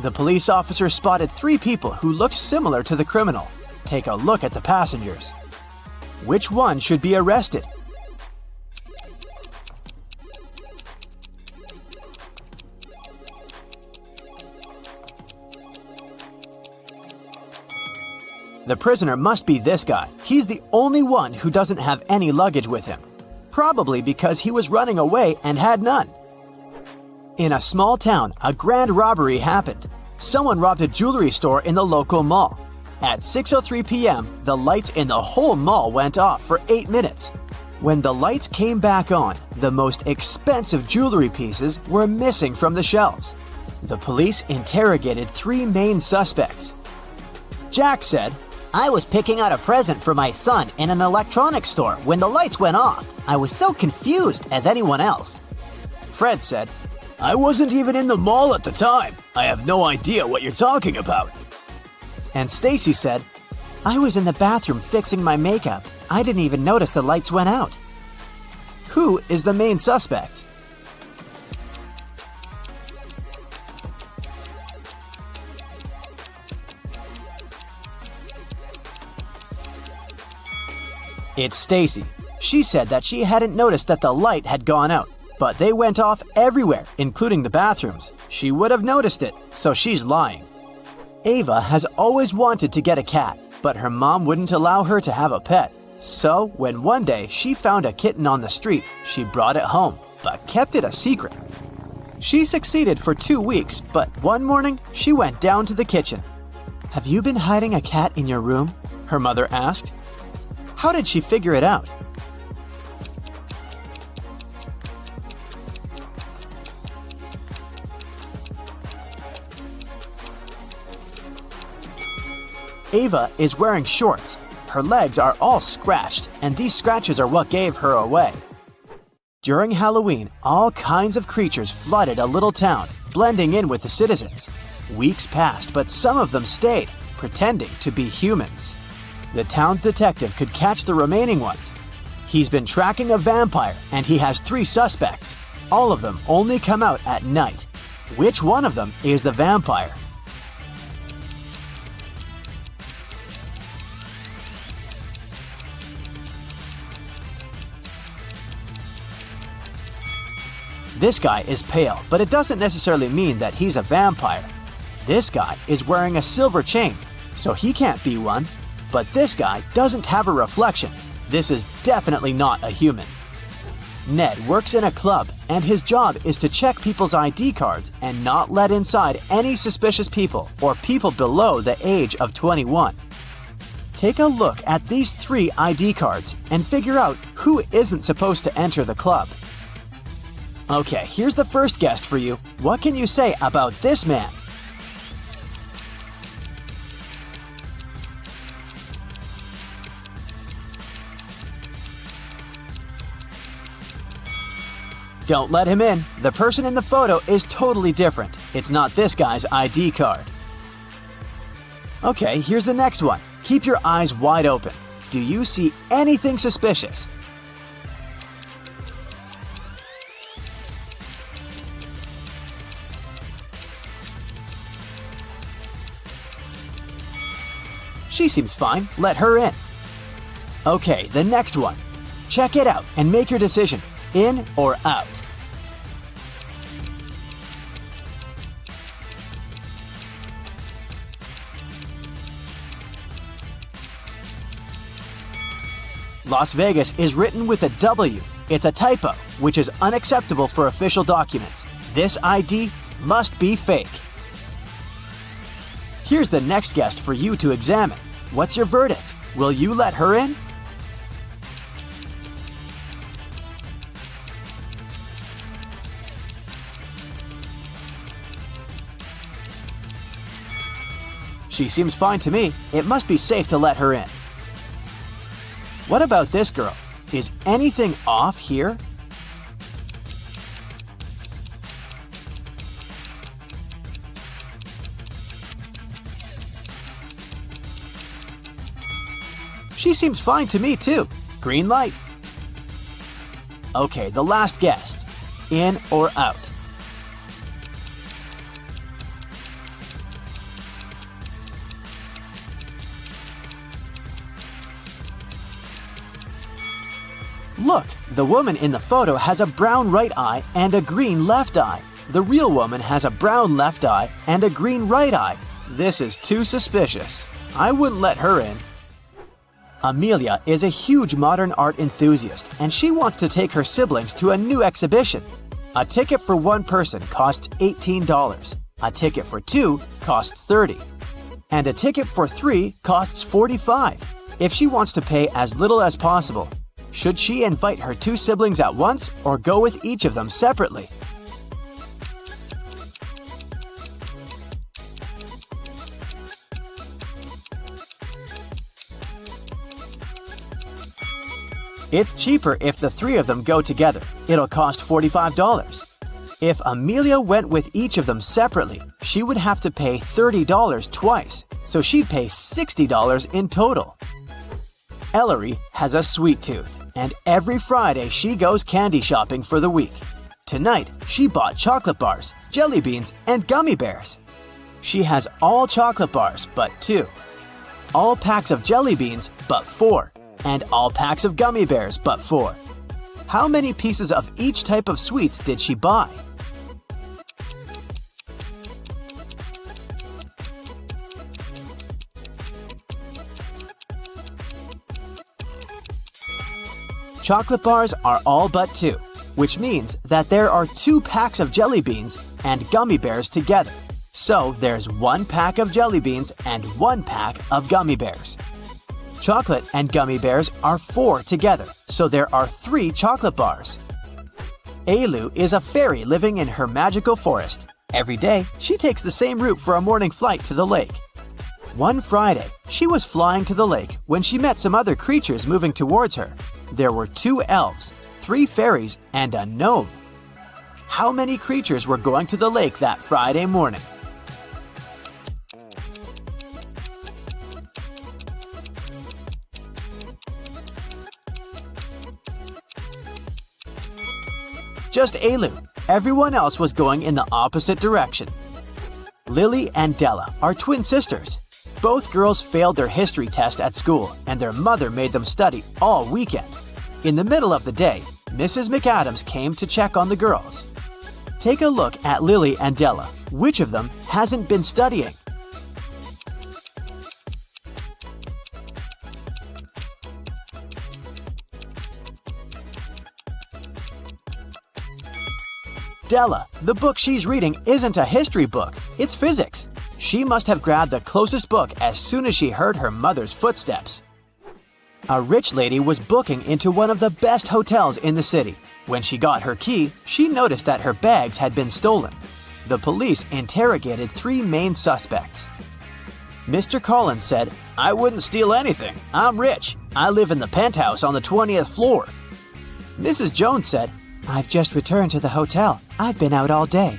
S2: The police officer spotted 3 people who looked similar to the criminal. Take a look at the passengers. Which one should be arrested? The prisoner must be this guy. He's the only one who doesn't have any luggage with him. Probably because he was running away and had none. In a small town, a grand robbery happened. Someone robbed a jewelry store in the local mall. At 6:03 p.m., the lights in the whole mall went off for 8 minutes. When the lights came back on, the most expensive jewelry pieces were missing from the shelves. The police interrogated 3 main suspects.
S3: Jack said,
S4: I was picking out a present for my son in an electronics store when the lights went off. I was so confused as anyone else.
S3: Fred said, I wasn't even in the mall at the time. I have no idea what you're talking about. And Stacy said,
S4: I was in the bathroom fixing my makeup. I didn't even notice the lights went out.
S3: Who is the main suspect? It's Stacy. She said that she hadn't noticed that the light had gone out, but they went off everywhere, including the bathrooms. She would have noticed it, so she's lying. Ava has always wanted to get a cat, but her mom wouldn't allow her to have a pet. So, when one day she found a kitten on the street, she brought it home, but kept it a secret. She succeeded for 2 weeks, but one morning she went down to the kitchen.
S4: Have you been hiding a cat in your room?
S3: Her mother asked. How did she figure it out? Ava is wearing shorts. Her legs are all scratched, and these scratches are what gave her away. During Halloween, all kinds of creatures flooded a little town, blending in with the citizens. Weeks passed, but some of them stayed, pretending to be humans. The town's detective could catch the remaining ones. He's been tracking a vampire, and he has 3 suspects. All of them only come out at night. Which one of them is the vampire? This guy is pale, but it doesn't necessarily mean that he's a vampire. This guy is wearing a silver chain, so he can't be one. But this guy doesn't have a reflection. This is definitely not a human. Ned works in a club, and his job is to check people's ID cards and not let inside any suspicious people or people below the age of 21. Take a look at these 3 ID cards and figure out who isn't supposed to enter the club. Okay, here's the first guest for you. What can you say about this man? Don't let him in. The person in the photo is totally different. It's not this guy's ID card. Okay, here's the next one. Keep your eyes wide open. Do you see anything suspicious? She seems fine. Let her in. Okay, the next one. Check it out and make your decision. In or out? Las Vegas is written with a W. It's a typo, which is unacceptable for official documents. This ID must be fake. Here's the next guest for you to examine. What's your verdict? Will you let her in? She seems fine to me. It must be safe to let her in. What about this girl? Is anything off here? She seems fine to me too. Green light. Okay, the last guest. In or out? Look, the woman in the photo has a brown right eye and a green left eye. The real woman has a brown left eye and a green right eye. This is too suspicious. I wouldn't let her in. Amelia is a huge modern art enthusiast, and she wants to take her siblings to a new exhibition. A ticket for one person costs $18. A ticket for 2 costs $30. And a ticket for 3 costs $45. If she wants to pay as little as possible, should she invite her 2 siblings at once or go with each of them separately? It's cheaper if the three of them go together. It'll cost $45. If Amelia went with each of them separately, she would have to pay $30 twice, so she'd pay $60 in total. Ellery has a sweet tooth, and every Friday she goes candy shopping for the week. Tonight, she bought chocolate bars, jelly beans, and gummy bears. She has all chocolate bars but 2, all packs of jelly beans but 4, and all packs of gummy bears but 4. How many pieces of each type of sweets did she buy? Chocolate bars are all but 2, which means that there are 2 packs of jelly beans and gummy bears together. So there's 1 pack of jelly beans and 1 pack of gummy bears. Chocolate and gummy bears are 4 together, so there are 3 chocolate bars. Ailu is a fairy living in her magical forest. Every day, she takes the same route for a morning flight to the lake. One Friday, she was flying to the lake when she met some other creatures moving towards her. There were 2 elves, 3 fairies, and a gnome. How many creatures were going to the lake that Friday morning? Just Ailu. Everyone else was going in the opposite direction. Lily and Della are twin sisters. Both girls failed their history test at school, and their mother made them study all weekend. In the middle of the day, Mrs. McAdams came to check on the girls. Take a look at Lily and Della. Which of them hasn't been studying? Della, the book she's reading isn't a history book, it's physics. She must have grabbed the closest book as soon as she heard her mother's footsteps. A rich lady was booking into one of the best hotels in the city. When she got her key, she noticed that her bags had been stolen. The police interrogated 3 main suspects. Mr. Collins said, "I wouldn't steal anything. I'm rich. I live in the penthouse on the 20th floor." Mrs. Jones said, "I've just returned to the hotel. I've been out all day."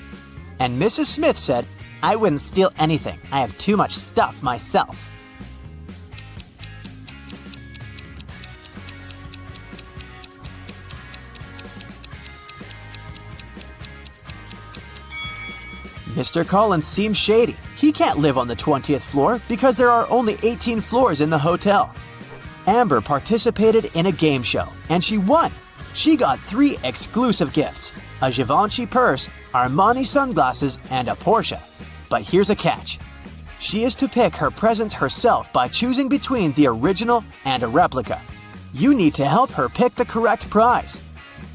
S3: And Mrs. Smith said, "I wouldn't steal anything. I have too much stuff myself." Mr. Collins seems shady. He can't live on the 20th floor because there are only 18 floors in the hotel. Amber participated in a game show, and she won. She got 3 exclusive gifts: a Givenchy purse, Armani sunglasses, and a Porsche. But here's a catch. She is to pick her presents herself by choosing between the original and a replica. You need to help her pick the correct prize.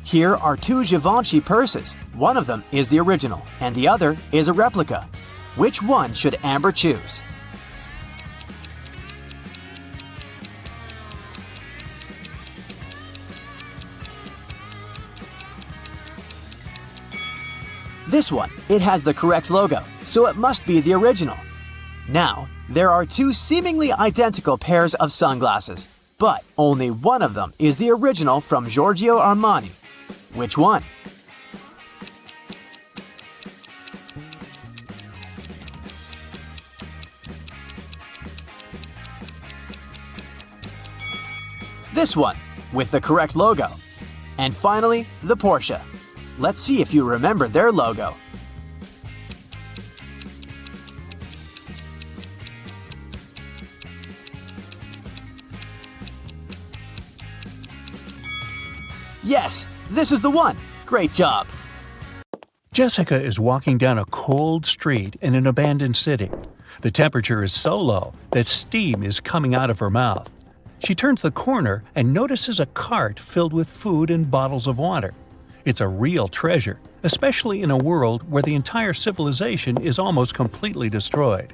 S3: Here are 2 Givenchy purses. One of them is the original, and the other is a replica. Which one should Amber choose? This one. It has the correct logo, so it must be the original. Now, there are 2 seemingly identical pairs of sunglasses, but only one of them is the original from Giorgio Armani. Which one? This one, with the correct logo. And finally, the Porsche. Let's see if you remember their logo. Yes, this is the one. Great job.
S1: Jessica is walking down a cold street in an abandoned city. The temperature is so low that steam is coming out of her mouth. She turns the corner and notices a cart filled with food and bottles of water. It's a real treasure, especially in a world where the entire civilization is almost completely destroyed.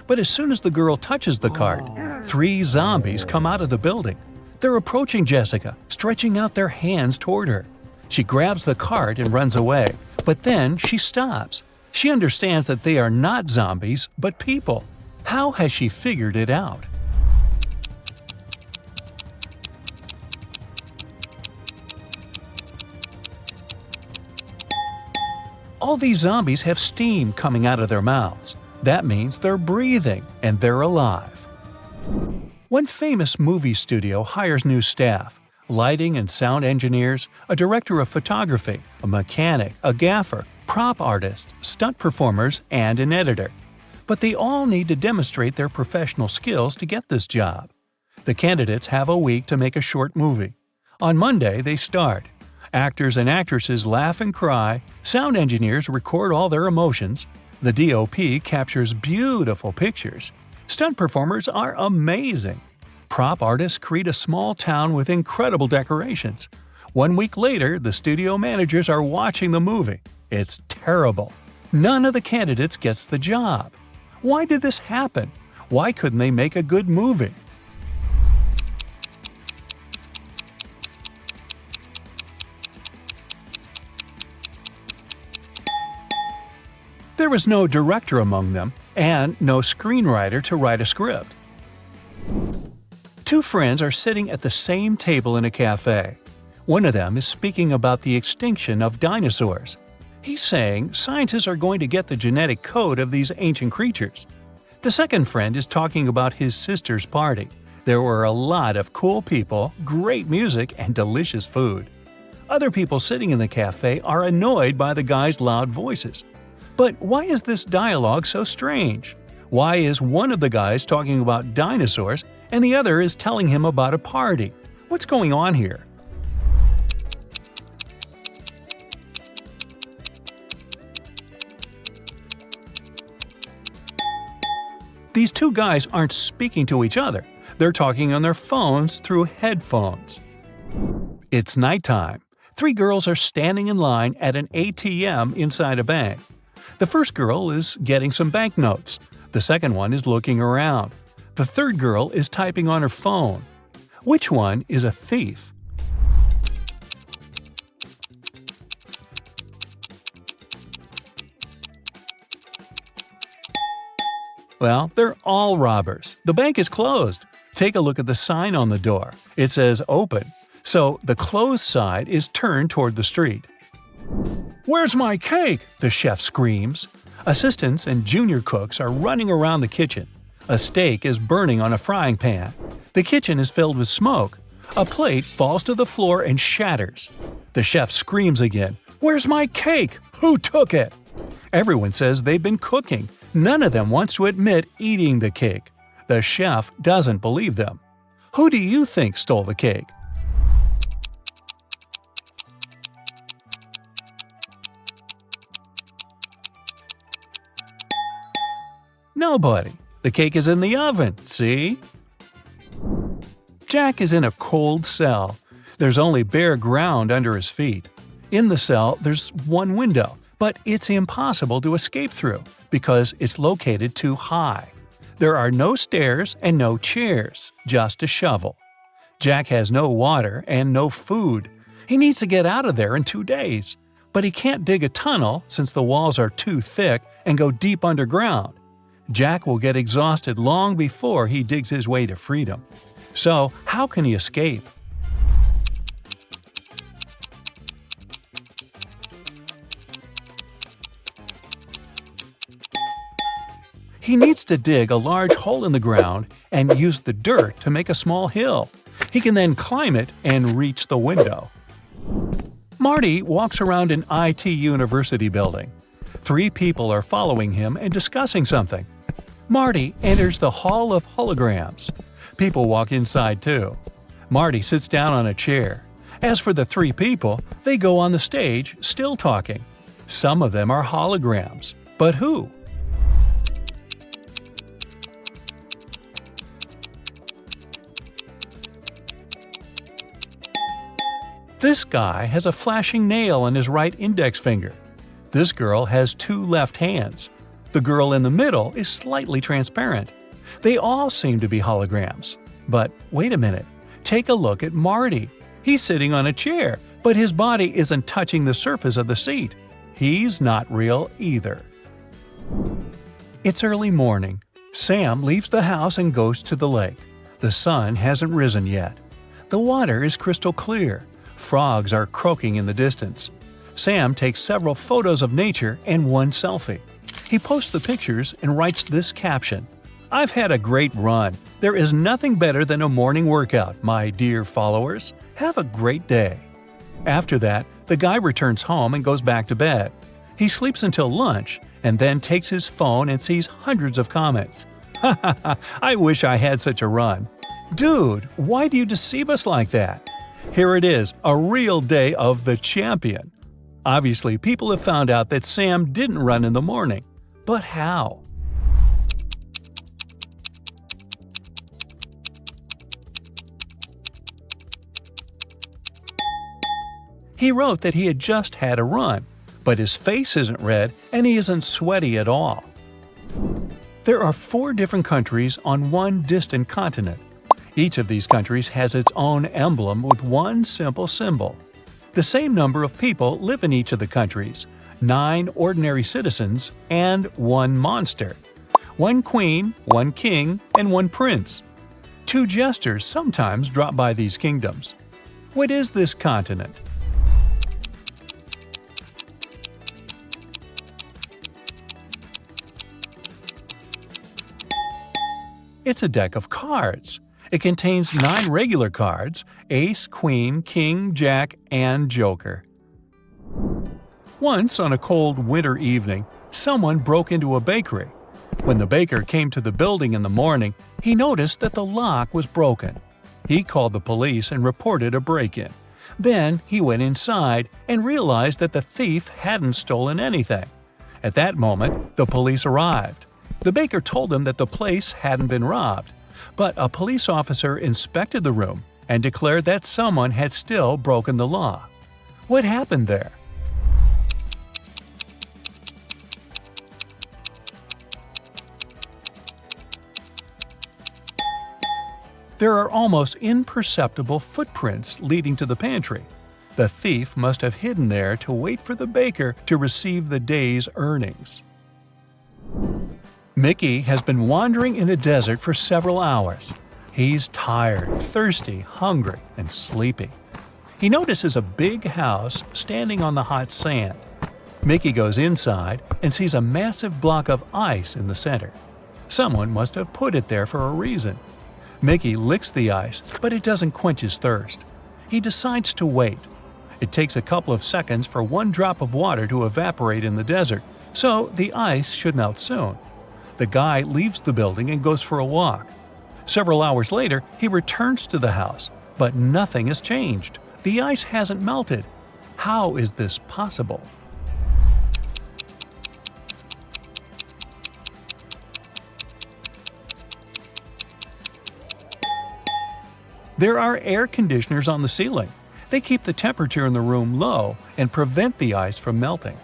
S1: But as soon as the girl touches the cart, 3 zombies come out of the building. They're approaching Jessica, stretching out their hands toward her. She grabs the cart and runs away, but then she stops. She understands that they are not zombies, but people. How has she figured it out? All these zombies have steam coming out of their mouths. That means they're breathing and they're alive. One famous movie studio hires new staff: lighting and sound engineers, a director of photography, a mechanic, a gaffer, prop artist, stunt performers, and an editor. But they all need to demonstrate their professional skills to get this job. The candidates have a week to make a short movie. On Monday, they start. Actors and actresses laugh and cry, sound engineers record all their emotions, the DOP captures beautiful pictures, stunt performers are amazing. Prop artists create a small town with incredible decorations. 1 week later, the studio managers are watching the movie. It's terrible. None of the candidates gets the job. Why did this happen? Why couldn't they make a good movie? There was no director among them, and no screenwriter to write a script. Two friends are sitting at the same table in a cafe. One of them is speaking about the extinction of dinosaurs. He's saying scientists are going to get the genetic code of these ancient creatures. The second friend is talking about his sister's party. There were a lot of cool people, great music, and delicious food. Other people sitting in the cafe are annoyed by the guy's loud voices. But why is this dialogue so strange? Why is one of the guys talking about dinosaurs and the other is telling him about a party? What's going on here? These two guys aren't speaking to each other. They're talking on their phones through headphones. It's nighttime. Three girls are standing in line at an ATM inside a bank. The first girl is getting some banknotes. The second one is looking around. The third girl is typing on her phone. Which one is a thief? Well, they're all robbers. The bank is closed. Take a look at the sign on the door. It says open, so the closed side is turned toward the street. "Where's my cake?" the chef screams. Assistants and junior cooks are running around the kitchen. A steak is burning on a frying pan. The kitchen is filled with smoke. A plate falls to the floor and shatters. The chef screams again, "Where's my cake? Who took it?" Everyone says they've been cooking. None of them wants to admit eating the cake. The chef doesn't believe them. Who do you think stole the cake? Nobody. The cake is in the oven, see? Jack is in a cold cell. There's only bare ground under his feet. In the cell, there's one window, but it's impossible to escape through because it's located too high. There are no stairs and no chairs, just a shovel. Jack has no water and no food. He needs to get out of there in 2 days, but he can't dig a tunnel since the walls are too thick and go deep underground. Jack will get exhausted long before he digs his way to freedom. So, how can he escape? He needs to dig a large hole in the ground and use the dirt to make a small hill. He can then climb it and reach the window. Marty walks around an IT university building. 3 people are following him and discussing something. Marty enters the Hall of Holograms. People walk inside too. Marty sits down on a chair. As for the 3 people, they go on the stage, still talking. Some of them are holograms. But who? This guy has a flashing nail on his right index finger. This girl has 2 left hands. The girl in the middle is slightly transparent. They all seem to be holograms. But wait a minute. Take a look at Marty. He's sitting on a chair, but his body isn't touching the surface of the seat. He's not real either. It's early morning. Sam leaves the house and goes to the lake. The sun hasn't risen yet. The water is crystal clear. Frogs are croaking in the distance. Sam takes several photos of nature and one selfie. He posts the pictures and writes this caption: "I've had a great run. There is nothing better than a morning workout, my dear followers. Have a great day." After that, the guy returns home and goes back to bed. He sleeps until lunch and then takes his phone and sees hundreds of comments. "Ha ha ha, I wish I had such a run." Dude, why do you deceive us like that? Here it is, a real day of the champion. Obviously, people have found out that Sam didn't run in the morning. But how? He wrote that he had just had a run, but his face isn't red and he isn't sweaty at all. There are 4 different countries on one distant continent. Each of these countries has its own emblem with one simple symbol. The same number of people live in each of the countries: 9 ordinary citizens and 1 monster. 1 queen, 1 king, and 1 prince. 2 jesters sometimes drop by these kingdoms. What is this continent? It's a deck of cards. It contains 9 regular cards: ace, queen, king, jack, and joker. Once, on a cold winter evening, someone broke into a bakery. When the baker came to the building in the morning, he noticed that the lock was broken. He called the police and reported a break-in. Then he went inside and realized that the thief hadn't stolen anything. At that moment, the police arrived. The baker told him that the place hadn't been robbed, but a police officer inspected the room and declared that someone had still broken the law. What happened there? There are almost imperceptible footprints leading to the pantry. The thief must have hidden there to wait for the baker to receive the day's earnings. Mickey has been wandering in a desert for several hours. He's tired, thirsty, hungry, and sleepy. He notices a big house standing on the hot sand. Mickey goes inside and sees a massive block of ice in the center. Someone must have put it there for a reason. Mickey licks the ice, but it doesn't quench his thirst. He decides to wait. It takes a couple of seconds for 1 drop of water to evaporate in the desert, so the ice should melt soon. The guy leaves the building and goes for a walk. Several hours later, he returns to the house, but nothing has changed. The ice hasn't melted. How is this possible? There are air conditioners on the ceiling. They keep the temperature in the room low and prevent the ice from melting.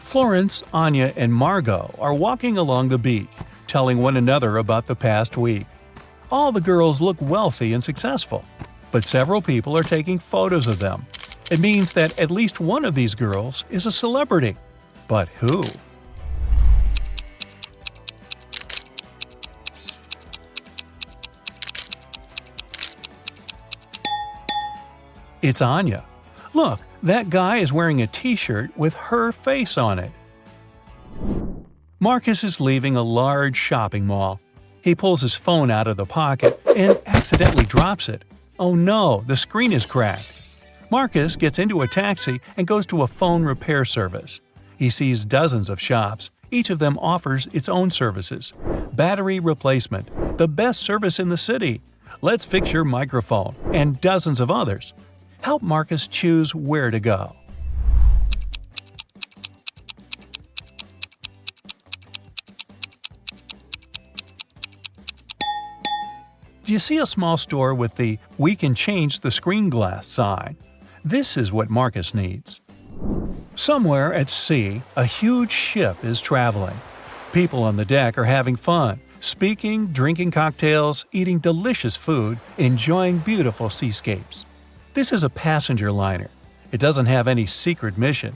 S1: Florence, Anya, and Margot are walking along the beach, telling one another about the past week. All the girls look wealthy and successful, but several people are taking photos of them. It means that at least one of these girls is a celebrity. But who? It's Anya. Look, that guy is wearing a t-shirt with her face on it. Marcus is leaving a large shopping mall. He pulls his phone out of the pocket and accidentally drops it. Oh no, the screen is cracked. Marcus gets into a taxi and goes to a phone repair service. He sees dozens of shops. Each of them offers its own services. Battery replacement, the best service in the city. Let's fix your microphone, and dozens of others. Help Marcus choose where to go. Do you see a small store with the "We can change the screen glass" sign? This is what Marcus needs. Somewhere at sea, a huge ship is traveling. People on the deck are having fun, speaking, drinking cocktails, eating delicious food, enjoying beautiful seascapes. This is a passenger liner. It doesn't have any secret mission.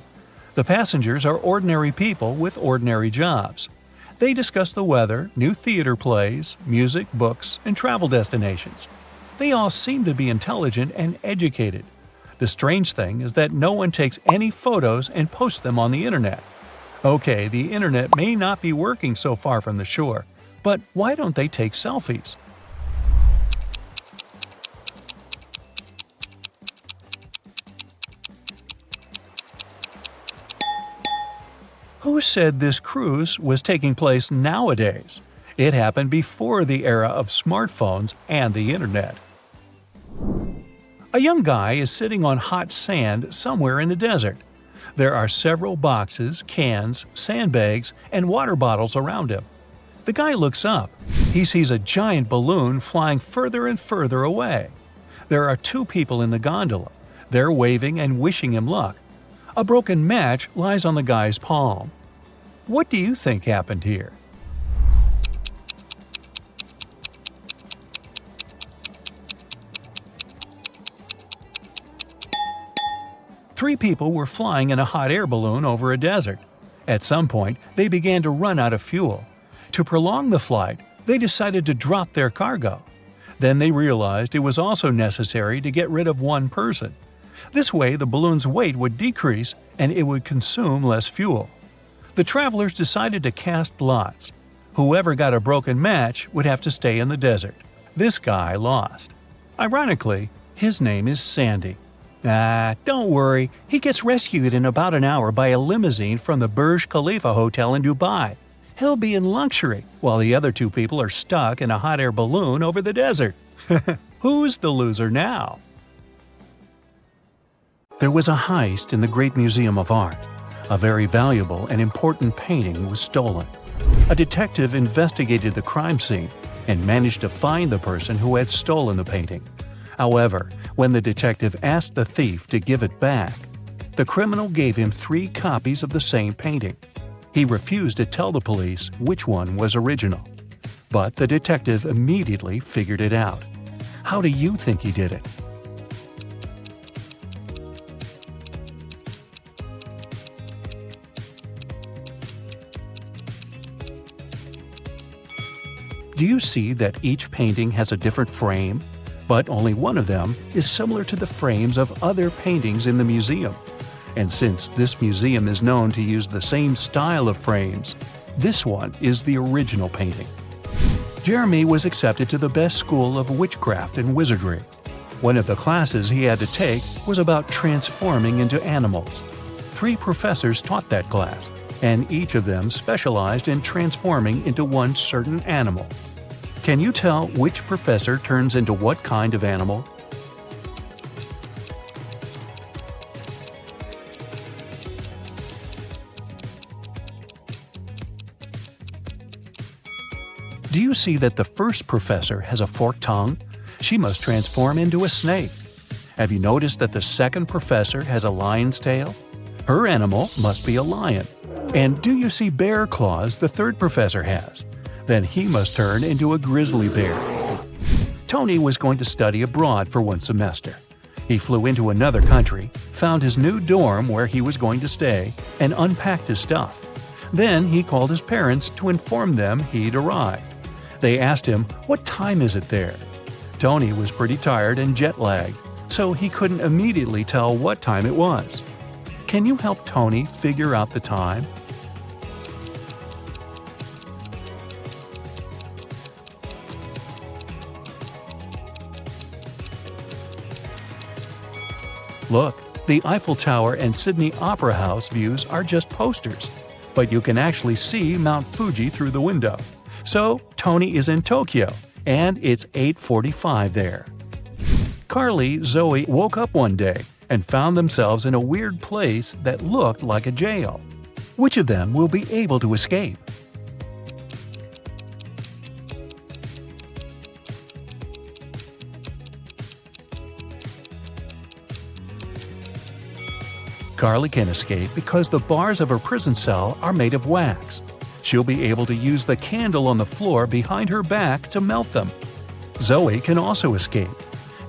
S1: The passengers are ordinary people with ordinary jobs. They discuss the weather, new theater plays, music, books, and travel destinations. They all seem to be intelligent and educated. The strange thing is that no one takes any photos and posts them on the internet. Okay, the internet may not be working so far from the shore, but why don't they take selfies? Who said this cruise was taking place nowadays? It happened before the era of smartphones and the internet. A young guy is sitting on hot sand somewhere in the desert. There are several boxes, cans, sandbags, and water bottles around him. The guy looks up. He sees a giant balloon flying further and further away. There are two people in the gondola. They're waving and wishing him luck. A broken match lies on the guy's palm. What do you think happened here? Three people were flying in a hot air balloon over a desert. At some point, they began to run out of fuel. To prolong the flight, they decided to drop their cargo. Then they realized it was also necessary to get rid of one person. This way, the balloon's weight would decrease and it would consume less fuel. The travelers decided to cast lots. Whoever got a broken match would have to stay in the desert. This guy lost. Ironically, his name is Sandy. Don't worry, he gets rescued in about an hour by a limousine from the Burj Khalifa Hotel in Dubai. He'll be in luxury, while the other two people are stuck in a hot air balloon over the desert. Who's the loser now? There was a heist in the Great Museum of Art. A very valuable and important painting was stolen. A detective investigated the crime scene and managed to find the person who had stolen the painting. However, when the detective asked the thief to give it back, the criminal gave him 3 copies of the same painting. He refused to tell the police which one was original. But the detective immediately figured it out. How do you think he did it? Do you see that each painting has a different frame? But only one of them is similar to the frames of other paintings in the museum. And since this museum is known to use the same style of frames, this one is the original painting. Jeremy was accepted to the best school of witchcraft and wizardry. One of the classes he had to take was about transforming into animals. 3 professors taught that class, and each of them specialized in transforming into one certain animal. Can you tell which professor turns into what kind of animal? Do you see that the first professor has a forked tongue? She must transform into a snake. Have you noticed that the second professor has a lion's tail? Her animal must be a lion. And do you see bear claws the third professor has? Then he must turn into a grizzly bear. Tony was going to study abroad for one semester. He flew into another country, found his new dorm where he was going to stay, and unpacked his stuff. Then he called his parents to inform them he'd arrived. They asked him, "What time is it there?" Tony was pretty tired and jet-lagged, so he couldn't immediately tell what time it was. Can you help Tony figure out the time? Look, the Eiffel Tower and Sydney Opera House views are just posters, but you can actually see Mount Fuji through the window. So, Tony is in Tokyo, and it's 8:45 there. Carly, Zoe woke up one day and found themselves in a weird place that looked like a jail. Which of them will be able to escape? Carly can escape because the bars of her prison cell are made of wax. She'll be able to use the candle on the floor behind her back to melt them. Zoe can also escape.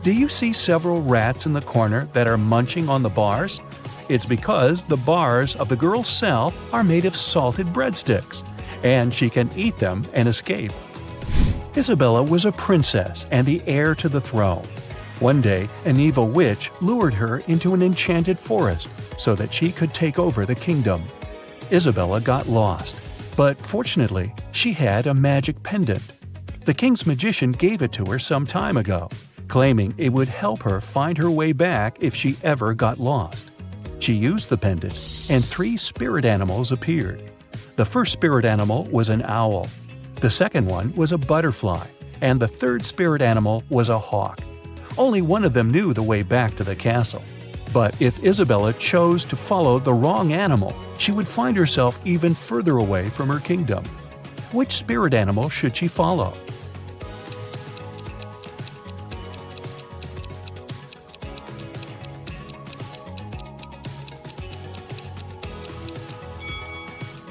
S1: Do you see several rats in the corner that are munching on the bars? It's because the bars of the girl's cell are made of salted breadsticks, and she can eat them and escape. Isabella was a princess and the heir to the throne. One day, an evil witch lured her into an enchanted forest so that she could take over the kingdom. Isabella got lost, but fortunately, she had a magic pendant. The king's magician gave it to her some time ago, claiming it would help her find her way back if she ever got lost. She used the pendant, and 3 spirit animals appeared. The first spirit animal was an owl. The second one was a butterfly, and the third spirit animal was a hawk. Only one of them knew the way back to the castle. But if Isabella chose to follow the wrong animal, she would find herself even further away from her kingdom. Which spirit animal should she follow?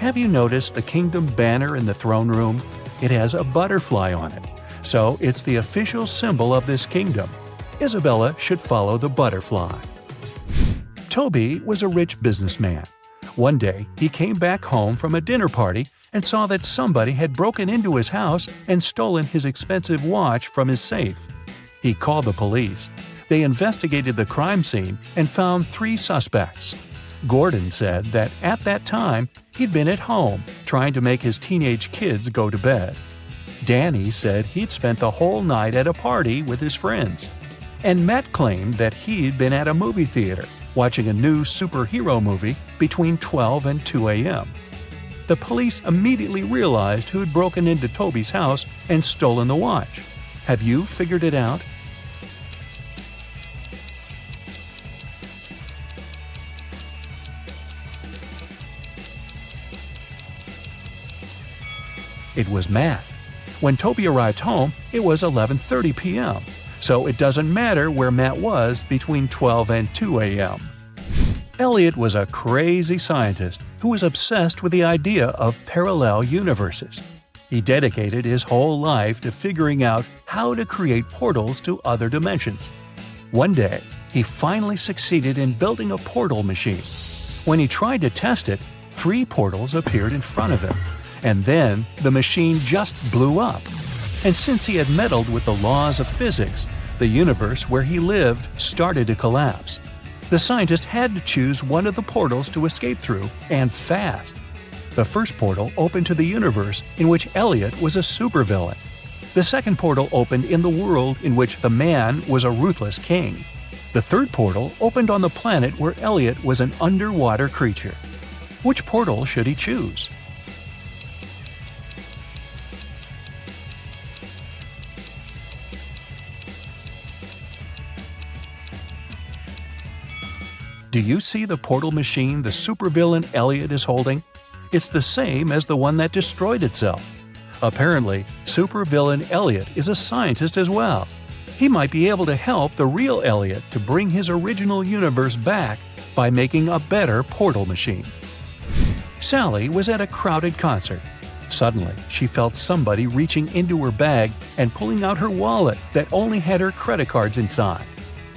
S1: Have you noticed the kingdom banner in the throne room? It has a butterfly on it, so it's the official symbol of this kingdom. Isabella should follow the butterfly. Toby was a rich businessman. One day, he came back home from a dinner party and saw that somebody had broken into his house and stolen his expensive watch from his safe. He called the police. They investigated the crime scene and found 3 suspects. Gordon said that at that time, he'd been at home trying to make his teenage kids go to bed. Danny said he'd spent the whole night at a party with his friends. And Matt claimed that he'd been at a movie theater watching a new superhero movie between 12 and 2 a.m. The police immediately realized who'd broken into Toby's house and stolen the watch. Have you figured it out? It was Matt. When Toby arrived home, it was 11:30 p.m., so it doesn't matter where Matt was between 12 and 2 a.m. Elliot was a crazy scientist who was obsessed with the idea of parallel universes. He dedicated his whole life to figuring out how to create portals to other dimensions. One day, he finally succeeded in building a portal machine. When he tried to test it, 3 portals appeared in front of him. And then the machine just blew up. And since he had meddled with the laws of physics, the universe where he lived started to collapse. The scientist had to choose one of the portals to escape through, and fast. The first portal opened to the universe in which Elliot was a supervillain. The second portal opened in the world in which the man was a ruthless king. The third portal opened on the planet where Elliot was an underwater creature. Which portal should he choose? Do you see the portal machine the supervillain Elliot is holding? It's the same as the one that destroyed itself. Apparently, supervillain Elliot is a scientist as well. He might be able to help the real Elliot to bring his original universe back by making a better portal machine. Sally was at a crowded concert. Suddenly, she felt somebody reaching into her bag and pulling out her wallet that only had her credit cards inside.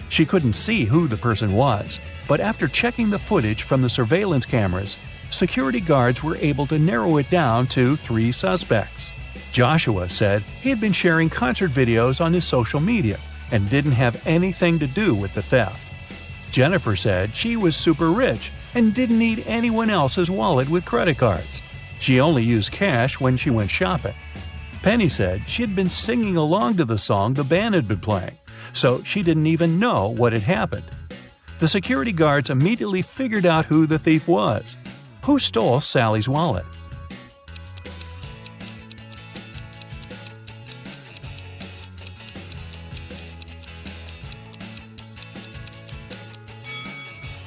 S1: She couldn't see who the person was, but after checking the footage from the surveillance cameras, security guards were able to narrow it down to 3 suspects. Joshua said he had been sharing concert videos on his social media and didn't have anything to do with the theft. Jennifer said she was super rich and didn't need anyone else's wallet with credit cards. She only used cash when she went shopping. Penny said she had been singing along to the song the band had been playing, so she didn't even know what had happened. The security guards immediately figured out who the thief was. Who stole Sally's wallet?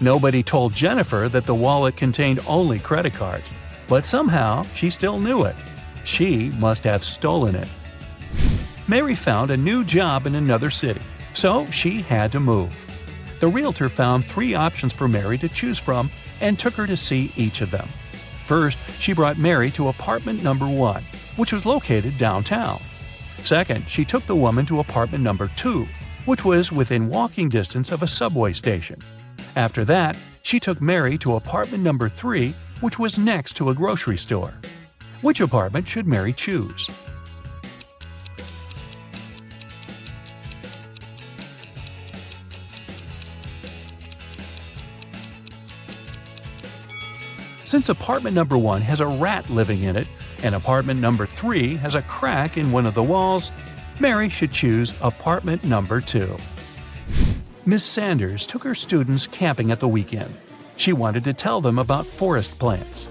S1: Nobody told Jennifer that the wallet contained only credit cards, but somehow she still knew it. She must have stolen it. Mary found a new job in another city, so she had to move. The realtor found 3 options for Mary to choose from and took her to see each of them. First, she brought Mary to apartment number 1, which was located downtown. Second, she took the woman to apartment number 2, which was within walking distance of a subway station. After that, she took Mary to apartment number 3, which was next to a grocery store. Which apartment should Mary choose? Since apartment number 1 has a rat living in it and apartment number 3 has a crack in one of the walls, Mary should choose apartment number 2. Miss Sanders took her students camping at the weekend. She wanted to tell them about forest plants.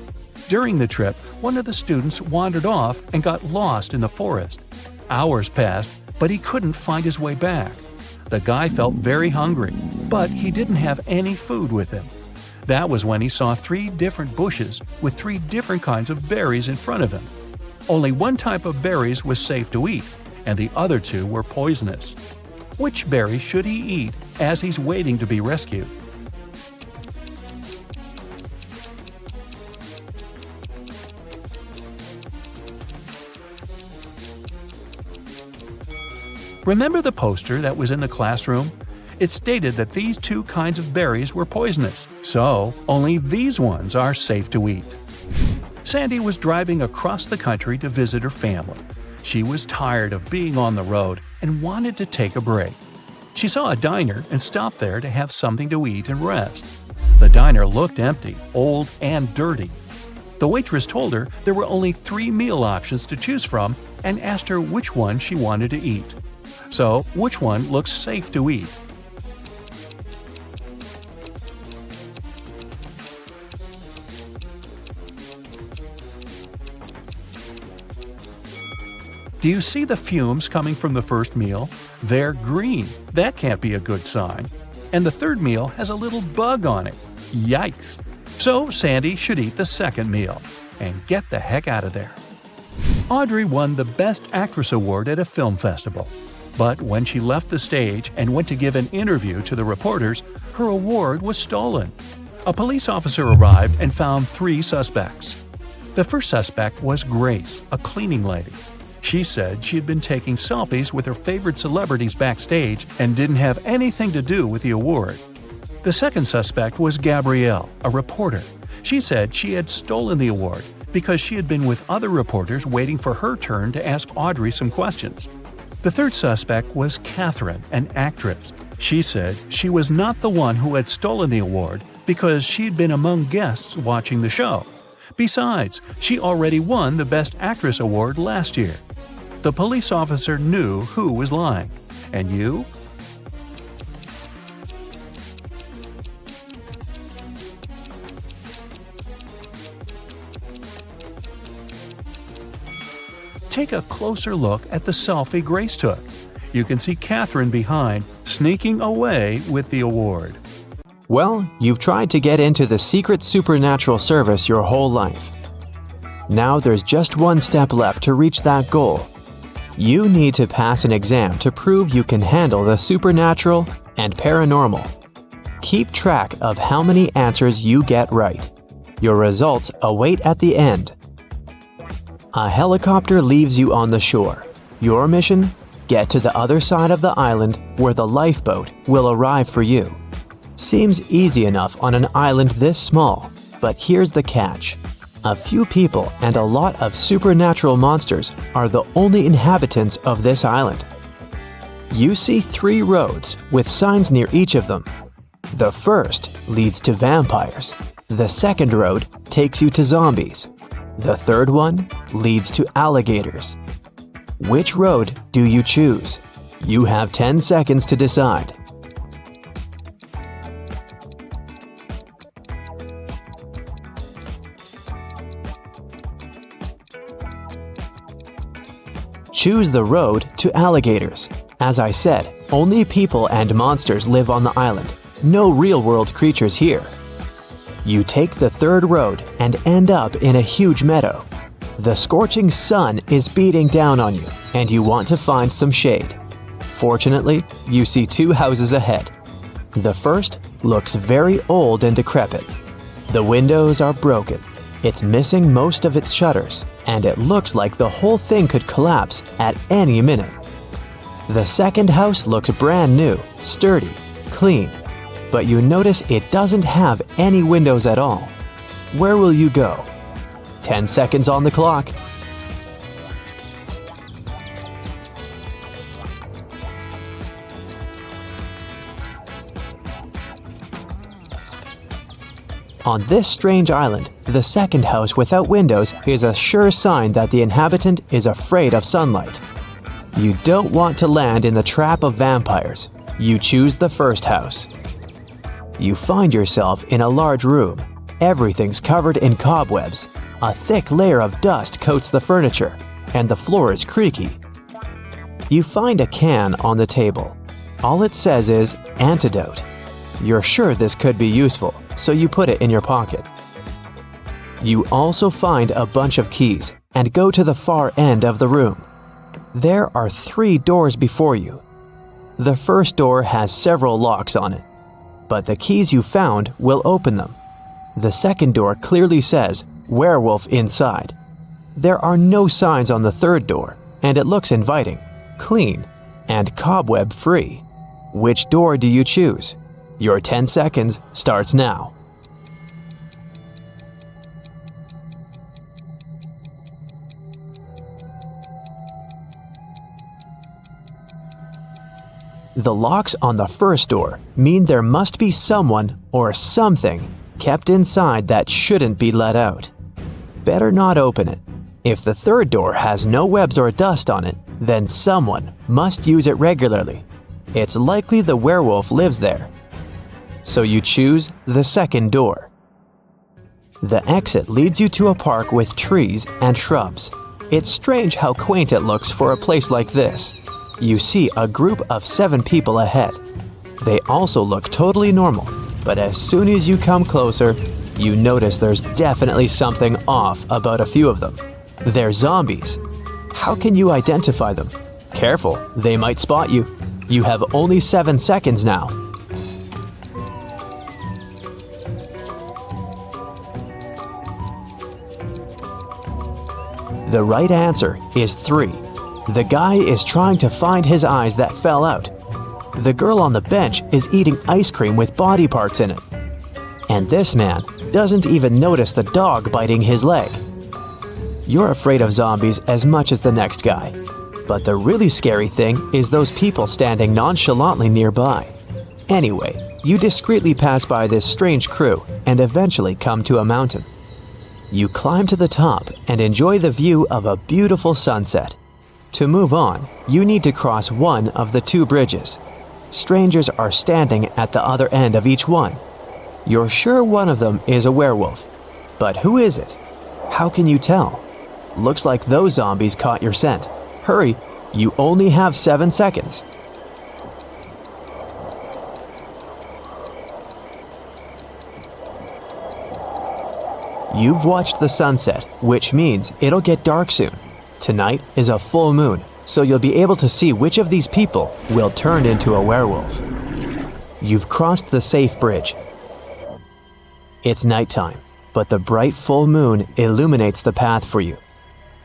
S1: During the trip, one of the students wandered off and got lost in the forest. Hours passed, but he couldn't find his way back. The guy felt very hungry, but he didn't have any food with him. That was when he saw 3 different bushes with 3 different kinds of berries in front of him. Only one type of berries was safe to eat, and the other 2 were poisonous. Which berry should he eat as he's waiting to be rescued? Remember the poster that was in the classroom? It stated that these 2 kinds of berries were poisonous, so only these ones are safe to eat. Sandy was driving across the country to visit her family. She was tired of being on the road and wanted to take a break. She saw a diner and stopped there to have something to eat and rest. The diner looked empty, old, and dirty. The waitress told her there were only 3 meal options to choose from and asked her which one she wanted to eat. So, which one looks safe to eat? Do you see the fumes coming from the first meal? They're green. That can't be a good sign. And the third meal has a little bug on it. Yikes! So Sandy should eat the second meal and get the heck out of there. Audrey won the Best Actress Award at a film festival. But when she left the stage and went to give an interview to the reporters, her award was stolen. A police officer arrived and found 3 suspects. The first suspect was Grace, a cleaning lady. She said she had been taking selfies with her favorite celebrities backstage and didn't have anything to do with the award. The second suspect was Gabrielle, a reporter. She said she had stolen the award because she had been with other reporters waiting for her turn to ask Audrey some questions. The third suspect was Catherine, an actress. She said she was not the one who had stolen the award because she'd been among guests watching the show. Besides, she already won the Best Actress Award last year. The police officer knew who was lying. And you? Take a closer look at the selfie Grace took. You can see Catherine behind, sneaking away with the award.
S2: Well, you've tried to get into the secret supernatural service your whole life. Now there's just one step left to reach that goal. You need to pass an exam to prove you can handle the supernatural and paranormal. Keep track of how many answers you get right. Your results await at the end. A helicopter leaves you on the shore. Your mission? Get to the other side of the island where the lifeboat will arrive for you. Seems easy enough on an island this small, but here's the catch. A few people and a lot of supernatural monsters are the only inhabitants of this island. You see 3 roads with signs near each of them. The first leads to vampires. The second road takes you to zombies. The third one leads to alligators. Which road do you choose? You have 10 seconds to decide. Choose the road to alligators. As I said, only people and monsters live on the island. No real-world creatures here. You take the third road and end up in a huge meadow. The scorching sun is beating down on you, and you want to find some shade. Fortunately, you see 2 houses ahead. The first looks very old and decrepit. The windows are broken. It's missing most of its shutters, and it looks like the whole thing could collapse at any minute. The second house looks brand new, sturdy, clean, but you notice it doesn't have any windows at all. Where will you go? 10 seconds on the clock. On this strange island, the second house without windows is a sure sign that the inhabitant is afraid of sunlight. You don't want to land in the trap of vampires. You choose the first house. You find yourself in a large room. Everything's covered in cobwebs. A thick layer of dust coats the furniture, and the floor is creaky. You find a can on the table. All it says is antidote. You're sure this could be useful, so you put it in your pocket. You also find a bunch of keys and go to the far end of the room. There are 3 doors before you. The first door has several locks on it, but the keys you found will open them. The second door clearly says werewolf inside. There are no signs on the third door, and it looks inviting, clean, and cobweb-free. Which door do you choose? Your 10 seconds starts now. The locks on the first door mean there must be someone or something kept inside that shouldn't be let out. Better not open it. If the third door has no webs or dust on it, then someone must use it regularly. It's likely the werewolf lives there. So you choose the second door. The exit leads you to a park with trees and shrubs. It's strange how quaint it looks for a place like this. You see a group of 7 people ahead. They also look totally normal, but as soon as you come closer, you notice there's definitely something off about a few of them. They're zombies. How can you identify them? Careful, they might spot you. You have only 7 seconds now. The right answer is 3. The guy is trying to find his eyes that fell out. The girl on the bench is eating ice cream with body parts in it. And this man doesn't even notice the dog biting his leg. You're afraid of zombies as much as the next guy. But the really scary thing is those people standing nonchalantly nearby. Anyway, you discreetly pass by this strange crew and eventually come to a mountain. You climb to the top and enjoy the view of a beautiful sunset. To move on, you need to cross one of the 2 bridges. Strangers are standing at the other end of each one. You're sure one of them is a werewolf. But who is it? How can you tell? Looks like those zombies caught your scent. Hurry, you only have 7 seconds. You've watched the sunset, which means it'll get dark soon. Tonight is a full moon, so you'll be able to see which of these people will turn into a werewolf. You've crossed the safe bridge. It's nighttime, but the bright full moon illuminates the path for you.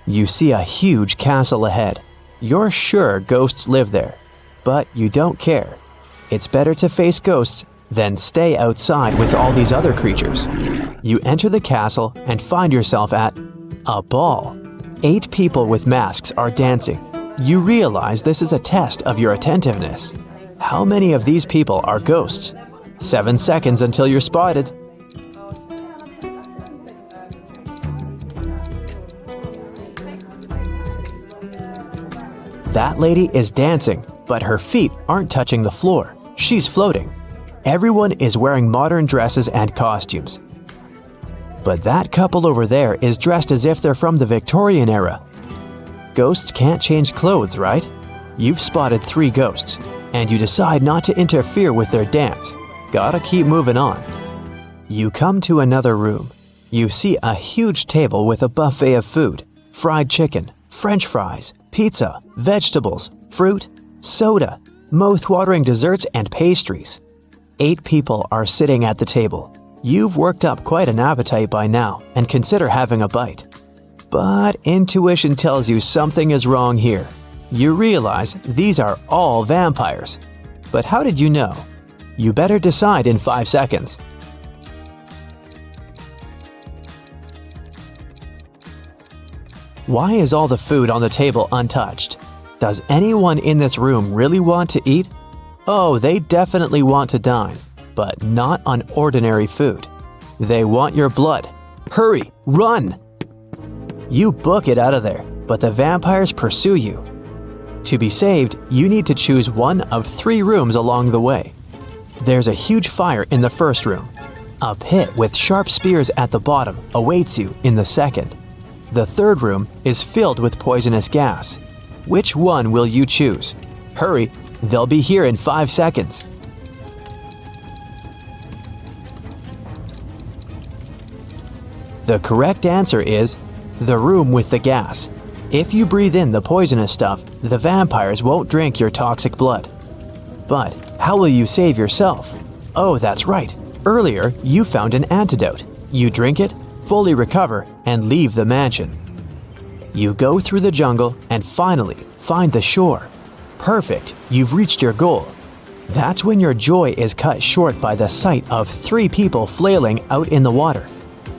S2: You see a huge castle ahead. You're sure ghosts live there, but you don't care. It's better to face ghosts than stay outside with all these other creatures. You enter the castle and find yourself at a ball. 8 people with masks are dancing. You realize this is a test of your attentiveness. How many of these people are ghosts? 7 seconds until you're spotted. That lady is dancing, but her feet aren't touching the floor. She's floating. Everyone is wearing modern dresses and costumes. But that couple over there is dressed as if they're from the Victorian era. Ghosts can't change clothes, right? You've spotted 3 ghosts, and you decide not to interfere with their dance. Gotta keep moving on. You come to another room. You see a huge table with a buffet of food. Fried chicken, French fries, pizza, vegetables, fruit, soda, mouth-watering desserts, and pastries. 8 people are sitting at the table. You've worked up quite an appetite by now and consider having a bite. But intuition tells you something is wrong here. You realize these are all vampires. But how did you know? You better decide in 5 seconds. Why is all the food on the table untouched? Does anyone in this room really want to eat? Oh, they definitely want to dine, but not on ordinary food. They want your blood. Hurry, run! You book it out of there, but the vampires pursue you. To be saved, you need to choose one of 3 rooms along the way. There's a huge fire in the first room. A pit with sharp spears at the bottom awaits you in the second. The third room is filled with poisonous gas. Which one will you choose? Hurry, they'll be here in 5 seconds. The correct answer is the room with the gas. If you breathe in the poisonous stuff, the vampires won't drink your toxic blood. But how will you save yourself? Oh, that's right. Earlier, you found an antidote. You drink it, fully recover, and leave the mansion. You go through the jungle and finally find the shore. Perfect, you've reached your goal. That's when your joy is cut short by the sight of 3 people flailing out in the water.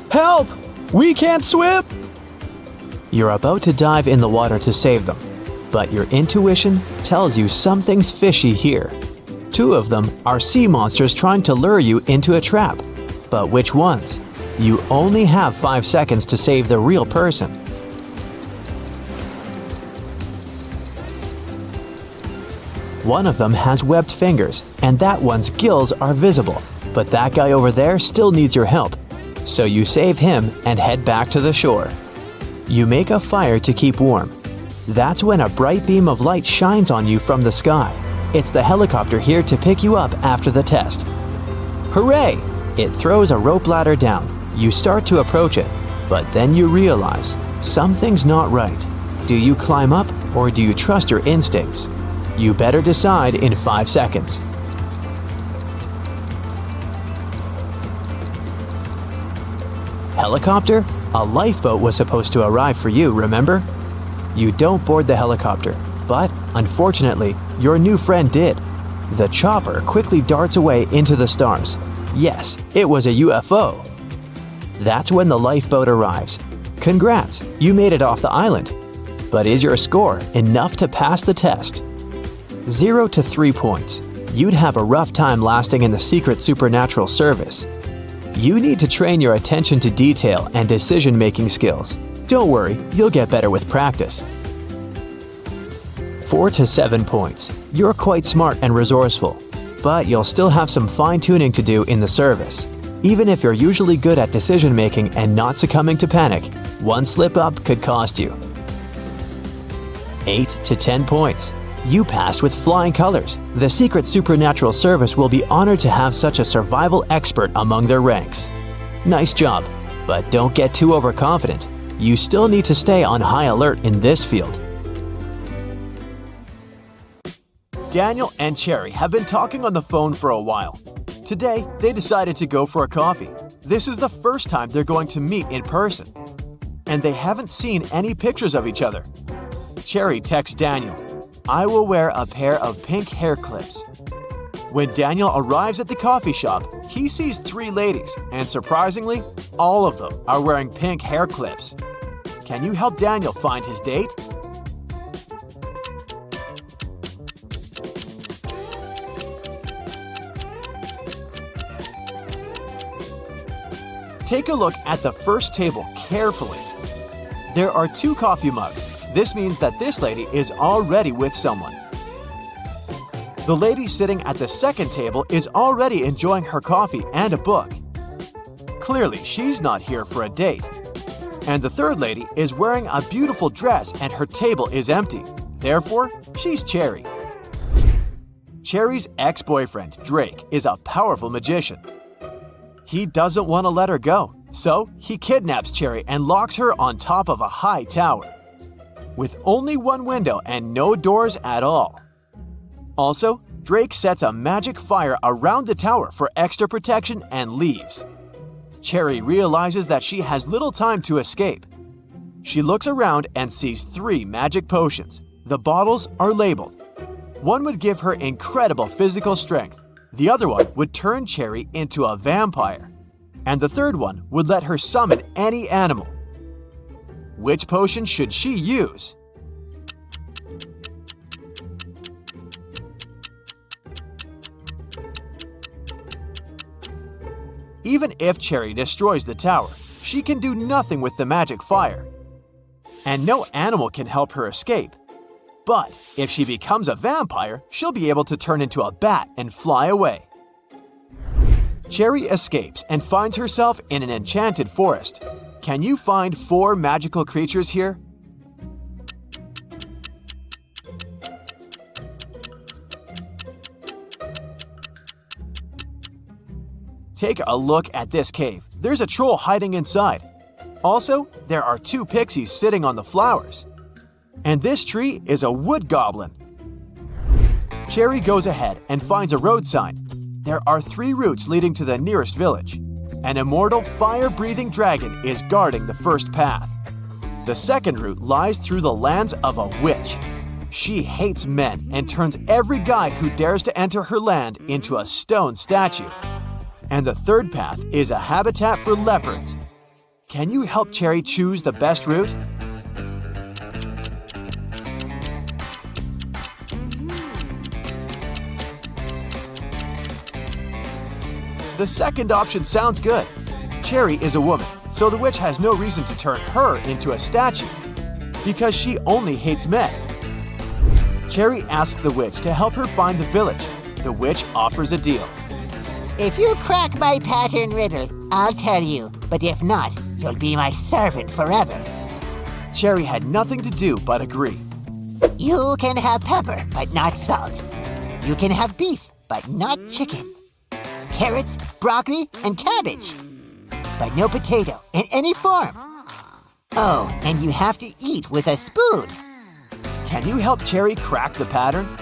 S2: Help! We can't swim! You're about to dive in the water to save them, but your intuition tells you something's fishy here. 2 of them are sea monsters trying to lure you into a trap. But which ones? You only have 5 seconds to save the real person. One of them has webbed fingers, and that one's gills are visible, but that guy over there still needs your help. So you save him and head back to the shore. You make a fire to keep warm. That's when a bright beam of light shines on you from the sky. It's the helicopter here to pick you up after the test. Hooray! It throws a rope ladder down. You start to approach it, but then you realize something's not right. Do you climb up or do you trust your instincts? You better decide in 5 seconds. Helicopter? A lifeboat was supposed to arrive for you, remember? You don't board the helicopter, but unfortunately, your new friend did. The chopper quickly darts away into the stars. Yes, it was a UFO. That's when the lifeboat arrives. Congrats, you made it off the island. But is your score enough to pass the test? 0 to 3 points. You'd have a rough time lasting in the secret supernatural service. You need to train your attention to detail and decision-making skills. Don't worry, you'll get better with practice. 4 to 7 points. You're quite smart and resourceful, but you'll still have some fine-tuning to do in the service. Even if you're usually good at decision-making and not succumbing to panic, one slip-up could cost you. 8 to 10 points. You passed with flying colors. The Secret Supernatural Service will be honored to have such a survival expert among their ranks. Nice job, but don't get too overconfident. You still need to stay on high alert in this field.
S3: Daniel and Cherry have been talking on the phone for a while. Today, they decided to go for a coffee. This is the first time they're going to meet in person. And they haven't seen any pictures of each other. Cherry texts Daniel, "I will wear a pair of pink hair clips." When Daniel arrives at the coffee shop, he sees 3 ladies, and surprisingly, all of them are wearing pink hair clips. Can you help Daniel find his date? Take a look at the first table carefully. There are 2 coffee mugs. This means that this lady is already with someone. The lady sitting at the second table is already enjoying her coffee and a book. Clearly, she's not here for a date. And the third lady is wearing a beautiful dress and her table is empty. Therefore, she's Cherry. Cherry's ex-boyfriend, Drake, is a powerful magician. He doesn't want to let her go, so he kidnaps Cherry and locks her on top of a high tower, with only 1 window and no doors at all. Also, Drake sets a magic fire around the tower for extra protection and leaves. Cherry realizes that she has little time to escape. She looks around and sees 3 magic potions. The bottles are labeled. One would give her incredible physical strength. The other one would turn Cherry into a vampire. And the third one would let her summon any animal. Which potion should she use? Even if Cherry destroys the tower, she can do nothing with the magic fire. And no animal can help her escape. But if she becomes a vampire, she'll be able to turn into a bat and fly away. Cherry escapes and finds herself in an enchanted forest. Can you find 4 magical creatures here? Take a look at this cave. There's a troll hiding inside. Also, there are 2 pixies sitting on the flowers. And this tree is a wood goblin. Cherry goes ahead and finds a road sign. There are 3 routes leading to the nearest village. An immortal fire-breathing dragon is guarding the first path. The second route lies through the lands of a witch. She hates men and turns every guy who dares to enter her land into a stone statue. And the third path is a habitat for leopards. Can you help Cherry choose the best route? The second option sounds good. Cherry is a woman, so the witch has no reason to turn her into a statue, because she only hates men. Cherry asks the witch to help her find the village. The witch offers a deal.
S4: If you crack my pattern riddle, I'll tell you. But if not, you'll be my servant forever.
S3: Cherry had nothing to do but agree.
S4: You can have pepper, but not salt. You can have beef, but not chicken. Carrots, broccoli, and cabbage. But no potato in any form. Oh, and you have to eat with a spoon.
S3: Can you help Cherry crack the pattern?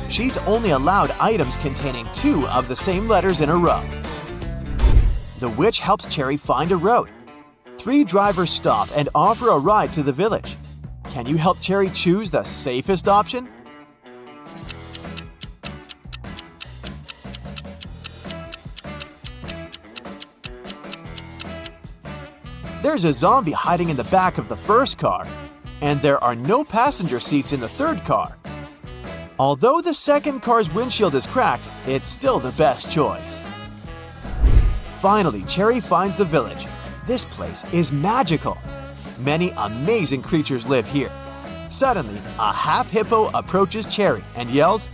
S3: She's only allowed items containing 2 of the same letters in a row. The witch helps Cherry find a road. 3 drivers stop and offer a ride to the village. Can you help Cherry choose the safest option? There's a zombie hiding in the back of the first car, and there are no passenger seats in the third car. Although the second car's windshield is cracked, it's still the best choice. Finally, Cherry finds the village. This place is magical. Many amazing creatures live here. Suddenly, a half-hippo approaches Cherry and yells,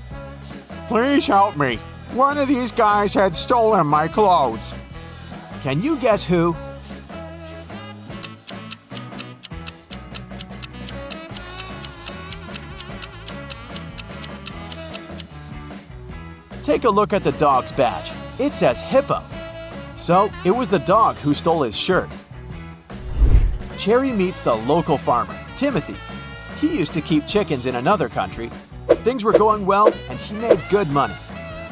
S5: "Please help me. One of these guys had stolen my clothes."
S3: Can you guess who? Take a look at the dog's badge. It says hippo. So, it was the dog who stole his shirt. Cherry meets the local farmer, Timothy. He used to keep chickens in another country. Things were going well and he made good money.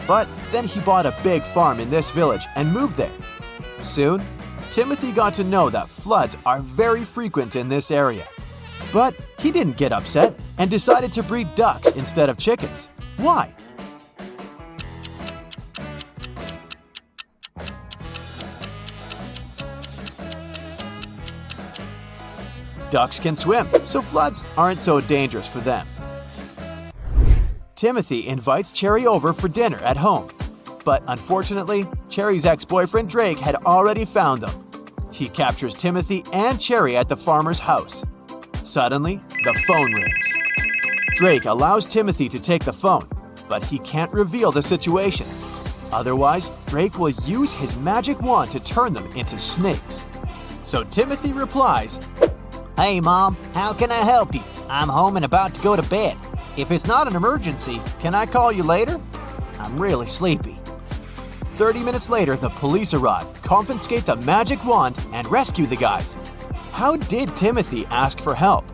S3: But then he bought a big farm in this village and moved there. Soon, Timothy got to know that floods are very frequent in this area. But he didn't get upset and decided to breed ducks instead of chickens. Why? Ducks can swim, so floods aren't so dangerous for them. Timothy invites Cherry over for dinner at home. But unfortunately, Cherry's ex-boyfriend Drake had already found them. He captures Timothy and Cherry at the farmer's house. Suddenly, the phone rings. Drake allows Timothy to take the phone, but he can't reveal the situation. Otherwise, Drake will use his magic wand to turn them into snakes. So Timothy replies,
S4: Hey, Mom, how can I help you? I'm home and about to go to bed. If it's not an emergency, can I call you later? I'm really sleepy.
S3: 30 minutes later, the police arrive, confiscate the magic wand, and rescue the guys. How did Timothy ask for help?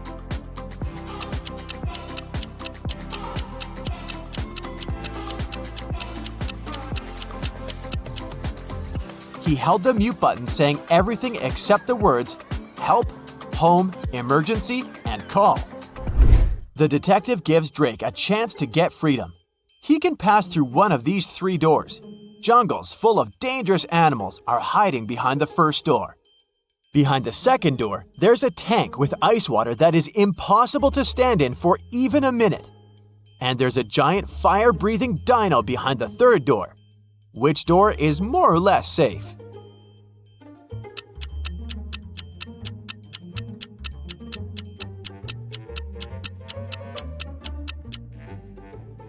S3: He held the mute button saying everything except the words help, home, emergency, and call. The detective gives Drake a chance to get freedom. He can pass through one of these 3 doors. Jungles full of dangerous animals are hiding behind the first door.
S2: Behind the second door, there's a tank with ice water that is impossible to stand in for even a minute. And there's a giant fire-breathing dino behind the third door. Which door is more or less safe?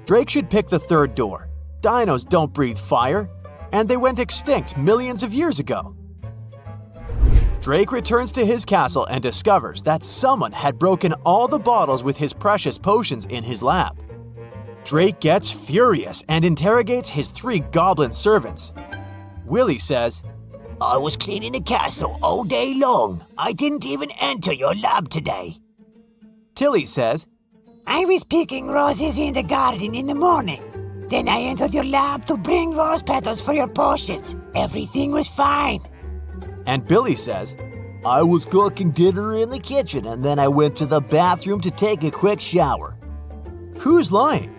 S2: Drake should pick the third door. Dinos don't breathe fire, and they went extinct millions of years ago. Drake returns to his castle and discovers that someone had broken all the bottles with his precious potions in his lab. Drake gets furious and interrogates his 3 goblin servants. Willie says,
S4: I was cleaning the castle all day long. I didn't even enter your lab today.
S2: Tilly says,
S4: I was picking roses in the garden in the morning. Then I entered your lab to bring rose petals for your potions. Everything was fine.
S2: And Billy says,
S3: I was cooking dinner in the kitchen and then I went to the bathroom to take a quick shower.
S2: who's lying?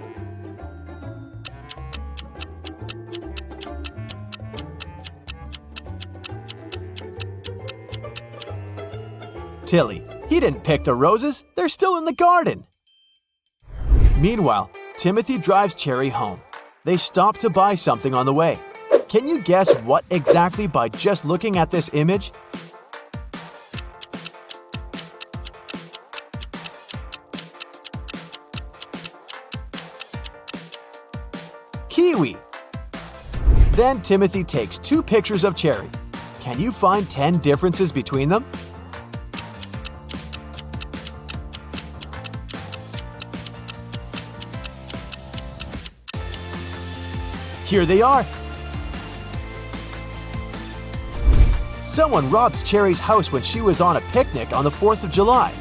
S2: Tilly, he didn't pick the roses, they're still in the garden. Meanwhile, Timothy drives Cherry home. They stop to buy something on the way. Can you guess what exactly by just looking at this image? Kiwi! Then Timothy takes 2 pictures of Cherry. Can you find 10 differences between them? Here they are! Someone robbed Cherry's house when she was on a picnic on the 4th of July.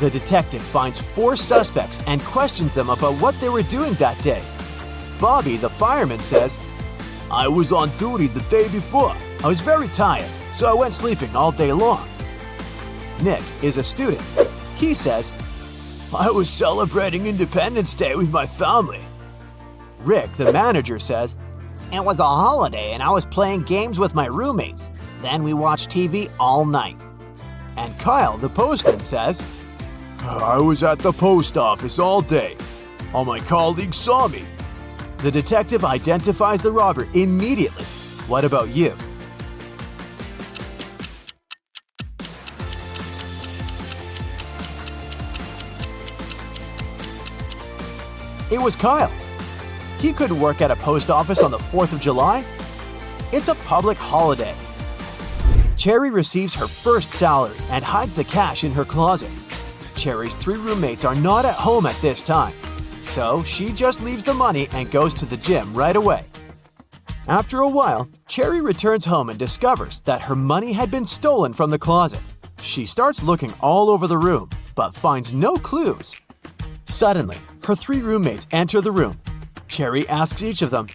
S2: The detective finds 4 suspects and questions them about what they were doing that day. Bobby, the fireman, says,
S3: I was on duty the day before.
S2: I was very tired, so I went sleeping all day long. Nick is a student. He says,
S3: I was celebrating Independence Day with my family.
S2: Rick, the manager, says,
S3: It was a holiday and I was playing games with my roommates. Then we watched TV all night.
S2: And Kyle, the postman, says,
S3: I was at the post office all day. All my colleagues saw me.
S2: The detective identifies the robber immediately. What about you? It was Kyle. He couldn't work at a post office on the 4th of July. It's a public holiday. Cherry receives her first salary and hides the cash in her closet. Cherry's 3 roommates are not at home at this time, so she just leaves the money and goes to the gym right away. After a while, Cherry returns home and discovers that her money had been stolen from the closet. She starts looking all over the room, but finds no clues. Suddenly, her 3 roommates enter the room. Cherry asks each of them,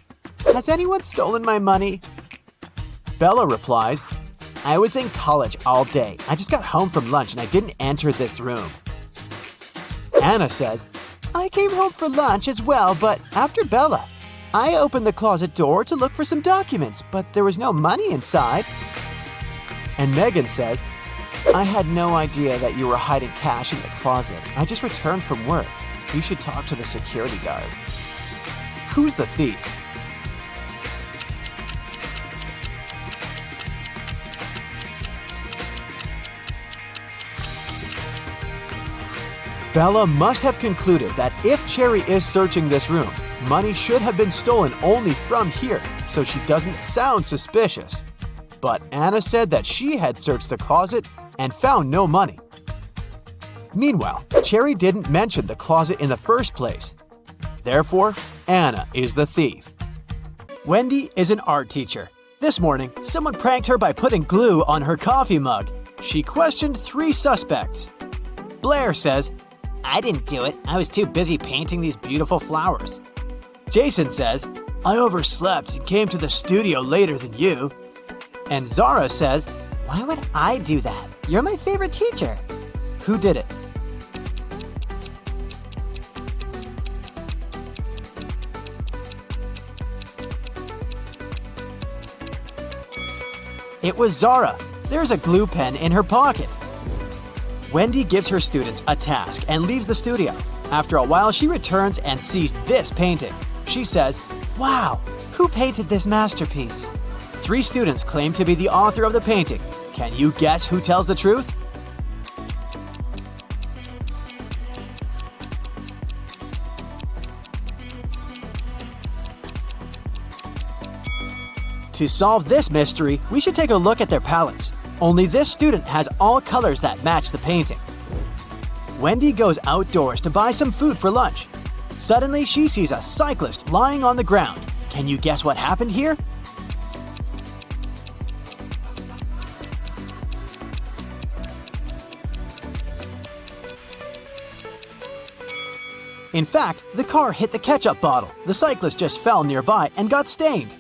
S2: Has anyone stolen my money? Bella replies, I was in college all day. I just got home from lunch and I didn't enter this room. Anna says, I came home for lunch as well, but after Bella, I opened the closet door to look for some documents, but there was no money inside. And Megan says, I had no idea that you were hiding cash in the closet. I just returned from work. You should talk to the security guard. Who's the thief? Bella must have concluded that if Cherry is searching this room, money should have been stolen only from here, so she doesn't sound suspicious. But Anna said that she had searched the closet and found no money. Meanwhile, Cherry didn't mention the closet in the first place. Therefore, Anna is the thief. Wendy is an art teacher. This morning, someone pranked her by putting glue on her coffee mug. She questioned 3 suspects. Blair says,
S3: I didn't do it. I was too busy painting these beautiful flowers.
S2: Jason says, I overslept and came to the studio later than you. And Zara says,
S3: Why would I do that? You're my favorite teacher.
S2: Who did it? It was Zara.
S3: There's a glue pen in her pocket. Wendy gives her students a task and leaves the studio. After a while, she returns and sees this painting. She says, "Wow, who painted this masterpiece?" 3 students claim to be the author of the painting. Can you guess who tells the truth? To solve this mystery, we should take a look at their palettes. Only this student has all colors that match the painting. Wendy goes outdoors to buy some food for lunch. Suddenly, she sees a cyclist lying on the ground. Can you guess what happened here? In fact, the car hit the ketchup bottle. The cyclist just fell nearby and got stained.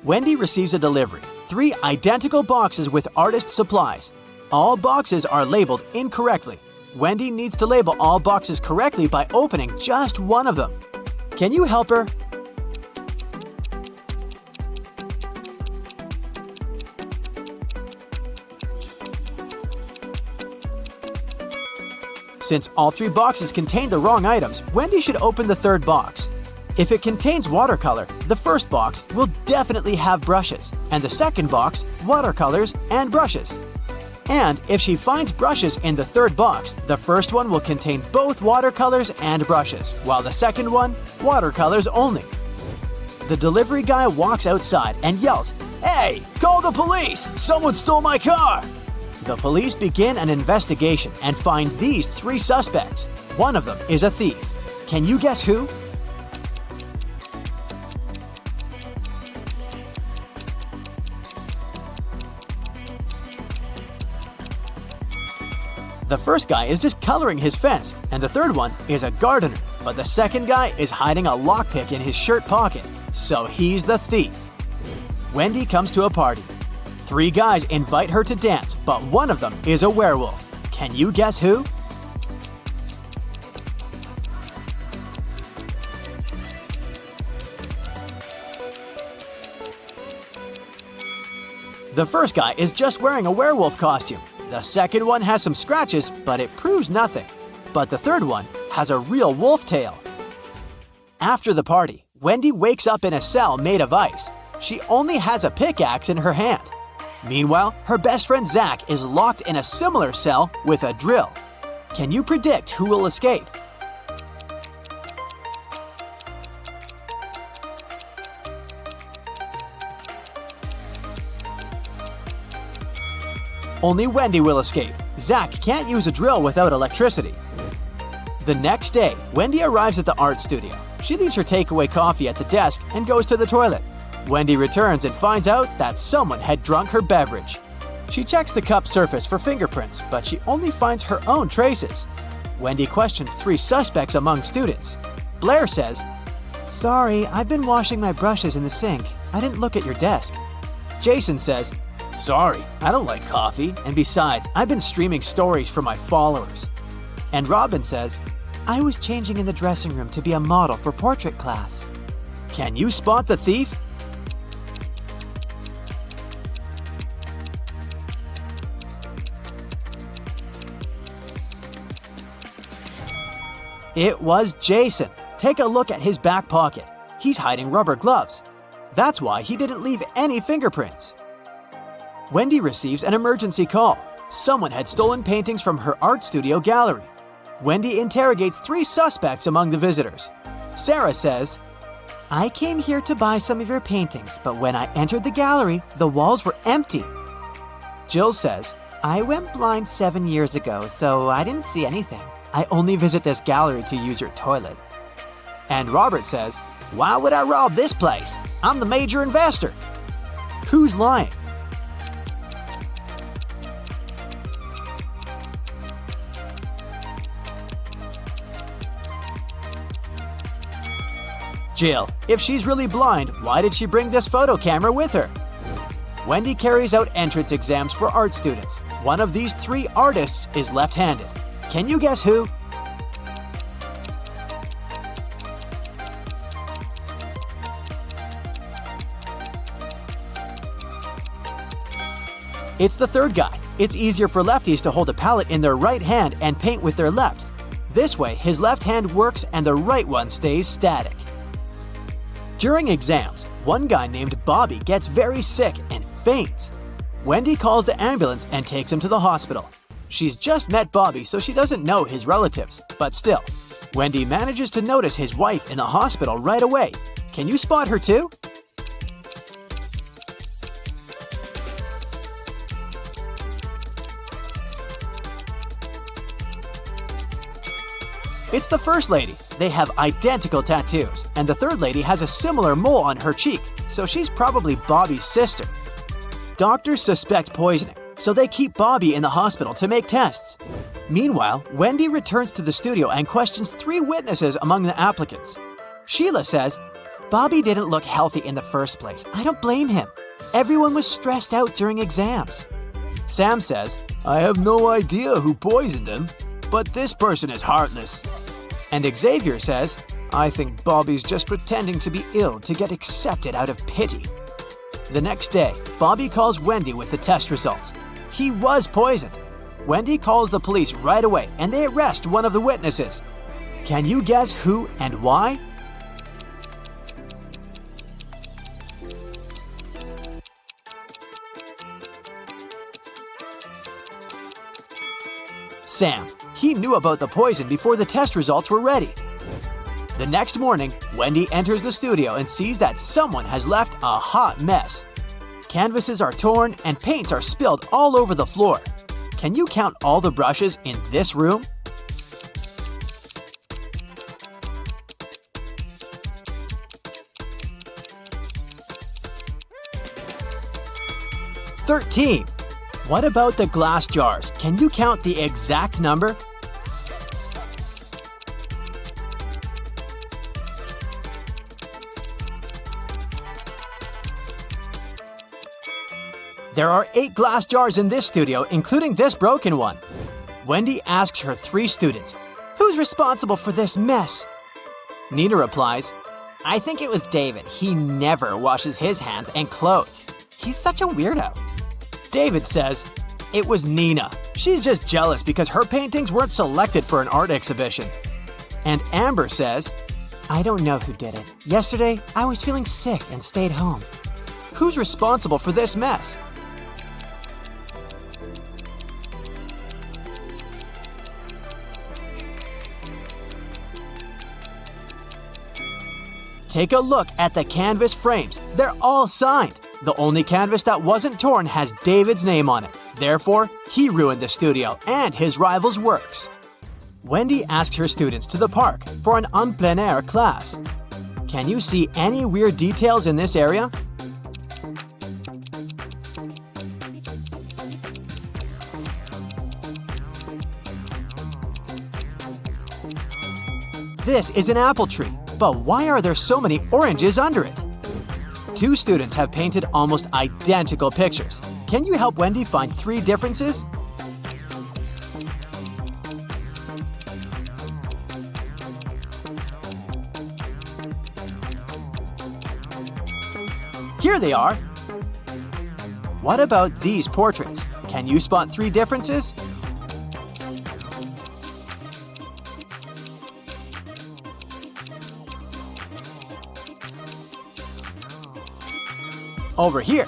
S3: Wendy receives a delivery. 3 identical boxes with artist supplies. All boxes are labeled incorrectly. Wendy needs to label all boxes correctly by opening just one of them. Can you help her? Since all 3 boxes contain the wrong items, Wendy should open the 3rd box. If it contains watercolor, the first box will definitely have brushes, and the second box, watercolors and brushes. And if she finds brushes in the 3rd box, the first one will contain both watercolors and brushes, while the second one, watercolors only. The delivery guy walks outside and yells, "Hey, call the police! Someone stole my car!" The police begin an investigation and find these 3 suspects. One of them is a thief. Can you guess who? The first guy is just coloring his fence, and the third one is a gardener. But the second guy is hiding a lockpick in his shirt pocket, so he's the thief. Wendy comes to a party. 3 guys invite her to dance, but one of them is a werewolf. Can you guess who? The first guy is just wearing a werewolf costume. The second one has some scratches, but it proves nothing. But the third one has a real wolf tail. After the party, Wendy wakes up in a cell made of ice. She only has a pickaxe in her hand. Meanwhile, her best friend Zach is locked in a similar cell with a drill. Can you predict who will escape? Only Wendy will escape. Zach can't use a drill without electricity. The next day, Wendy arrives at the art studio. She leaves her takeaway coffee at the desk and goes to the toilet. Wendy returns and finds out that someone had drunk her beverage. She checks the cup surface for fingerprints, but she only finds her own traces. Wendy questions 3 suspects among students. Blair says, "Sorry, I've been washing my brushes in the sink. I didn't look at your desk." Jason says, "Sorry, I don't like coffee, and besides, I've been streaming stories for my followers." And Robin says, "I was changing in the dressing room to be a model for portrait class." Can you spot the thief? It was Jason. Take a look at his back pocket. He's hiding rubber gloves. That's why he didn't leave any fingerprints. Wendy receives an emergency call. Someone had stolen paintings from her art studio gallery. Wendy interrogates 3 suspects among the visitors. Sarah says, "I came here to buy some of your paintings, but when I entered the gallery, the walls were empty." Jill says, "I went blind 7 years ago, so I didn't see anything. I only visit this gallery to use your toilet." And Robert says, "Why would I rob this place? I'm the major investor." Who's lying? Jill. If she's really blind, why did she bring this photo camera with her? Wendy carries out entrance exams for art students. One of these 3 artists is left-handed. Can you guess who? It's the third guy. It's easier for lefties to hold a palette in their right hand and paint with their left. This way, his left hand works and the right one stays static. During exams, one guy named Bobby gets very sick and faints. Wendy calls the ambulance and takes him to the hospital. She's just met Bobby, so she doesn't know his relatives, but still, Wendy manages to notice his wife in the hospital right away. Can you spot her too? It's the first lady. They have identical tattoos, and the third lady has a similar mole on her cheek, so she's probably Bobby's sister. Doctors suspect poisoning, so they keep Bobby in the hospital to make tests. Meanwhile, Wendy returns to the studio and questions 3 witnesses among the applicants. Sheila says, "Bobby didn't look healthy in the first place. I don't blame him. Everyone was stressed out during exams." Sam says, "I have no idea who poisoned him, but this person is heartless." And Xavier says, "I think Bobby's just pretending to be ill to get accepted out of pity." The next day, Bobby calls Wendy with the test results. He was poisoned. Wendy calls the police right away and they arrest one of the witnesses. Can you guess who and why? Sam. He knew about the poison before the test results were ready. The next morning, Wendy enters the studio and sees that someone has left a hot mess. Canvases are torn and paints are spilled all over the floor. Can you count all the brushes in this room? "13. What about the glass jars? Can you count the exact number? There are 8 glass jars in this studio, including this broken one. Wendy asks her 3 students, "Who's responsible for this mess?" Nina replies, "I think it was David. He never washes his hands and clothes. He's such a weirdo." David says, "It was Nina. She's just jealous because her paintings weren't selected for an art exhibition." And Amber says, "I don't know who did it. Yesterday, I was feeling sick and stayed home. Who's responsible for this mess?" Take a look at the canvas frames. They're all signed. The only canvas that wasn't torn has David's name on it. Therefore, he ruined the studio and his rival's works. Wendy asks her students to the park for an en plein air class. Can you see any weird details in this area? This is an apple tree, but why are there so many oranges under it? 2 students have painted almost identical pictures. Can you help Wendy find 3 differences? Here they are. What about these portraits? Can you spot 3 differences? Over here.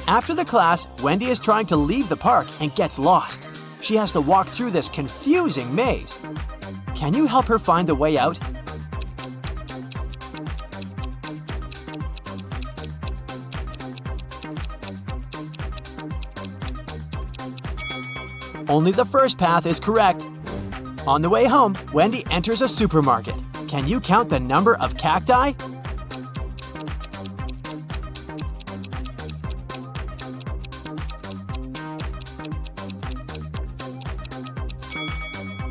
S3: After the class, Wendy is trying to leave the park and gets lost. She has to walk through this confusing maze. Can you help her find the way out? Only the first path is correct. On the way home, Wendy enters a supermarket. Can you count the number of cacti?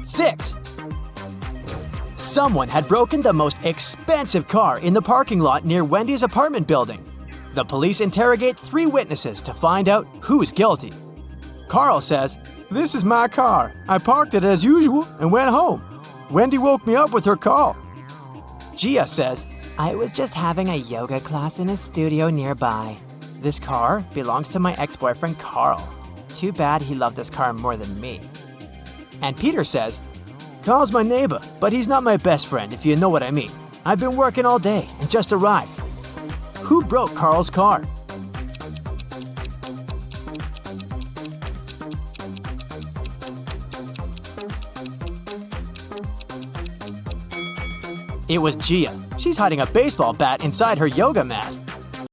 S3: Six. Someone had broken the most expensive car in the parking lot near Wendy's apartment building. The police interrogate 3 witnesses to find out who's guilty. Carl says, "This is my car. I parked it as usual and went home. Wendy woke me up with her call." Gia says, "I was just having a yoga class in a studio nearby. This car belongs to my ex-boyfriend Carl. Too bad he loved this car more than me. And Peter says, Carl's my neighbor, but he's not my best friend, if you know what I mean. I've been working all day and just arrived. Who broke Carl's car? It was Gia. She's hiding a baseball bat inside her yoga mat.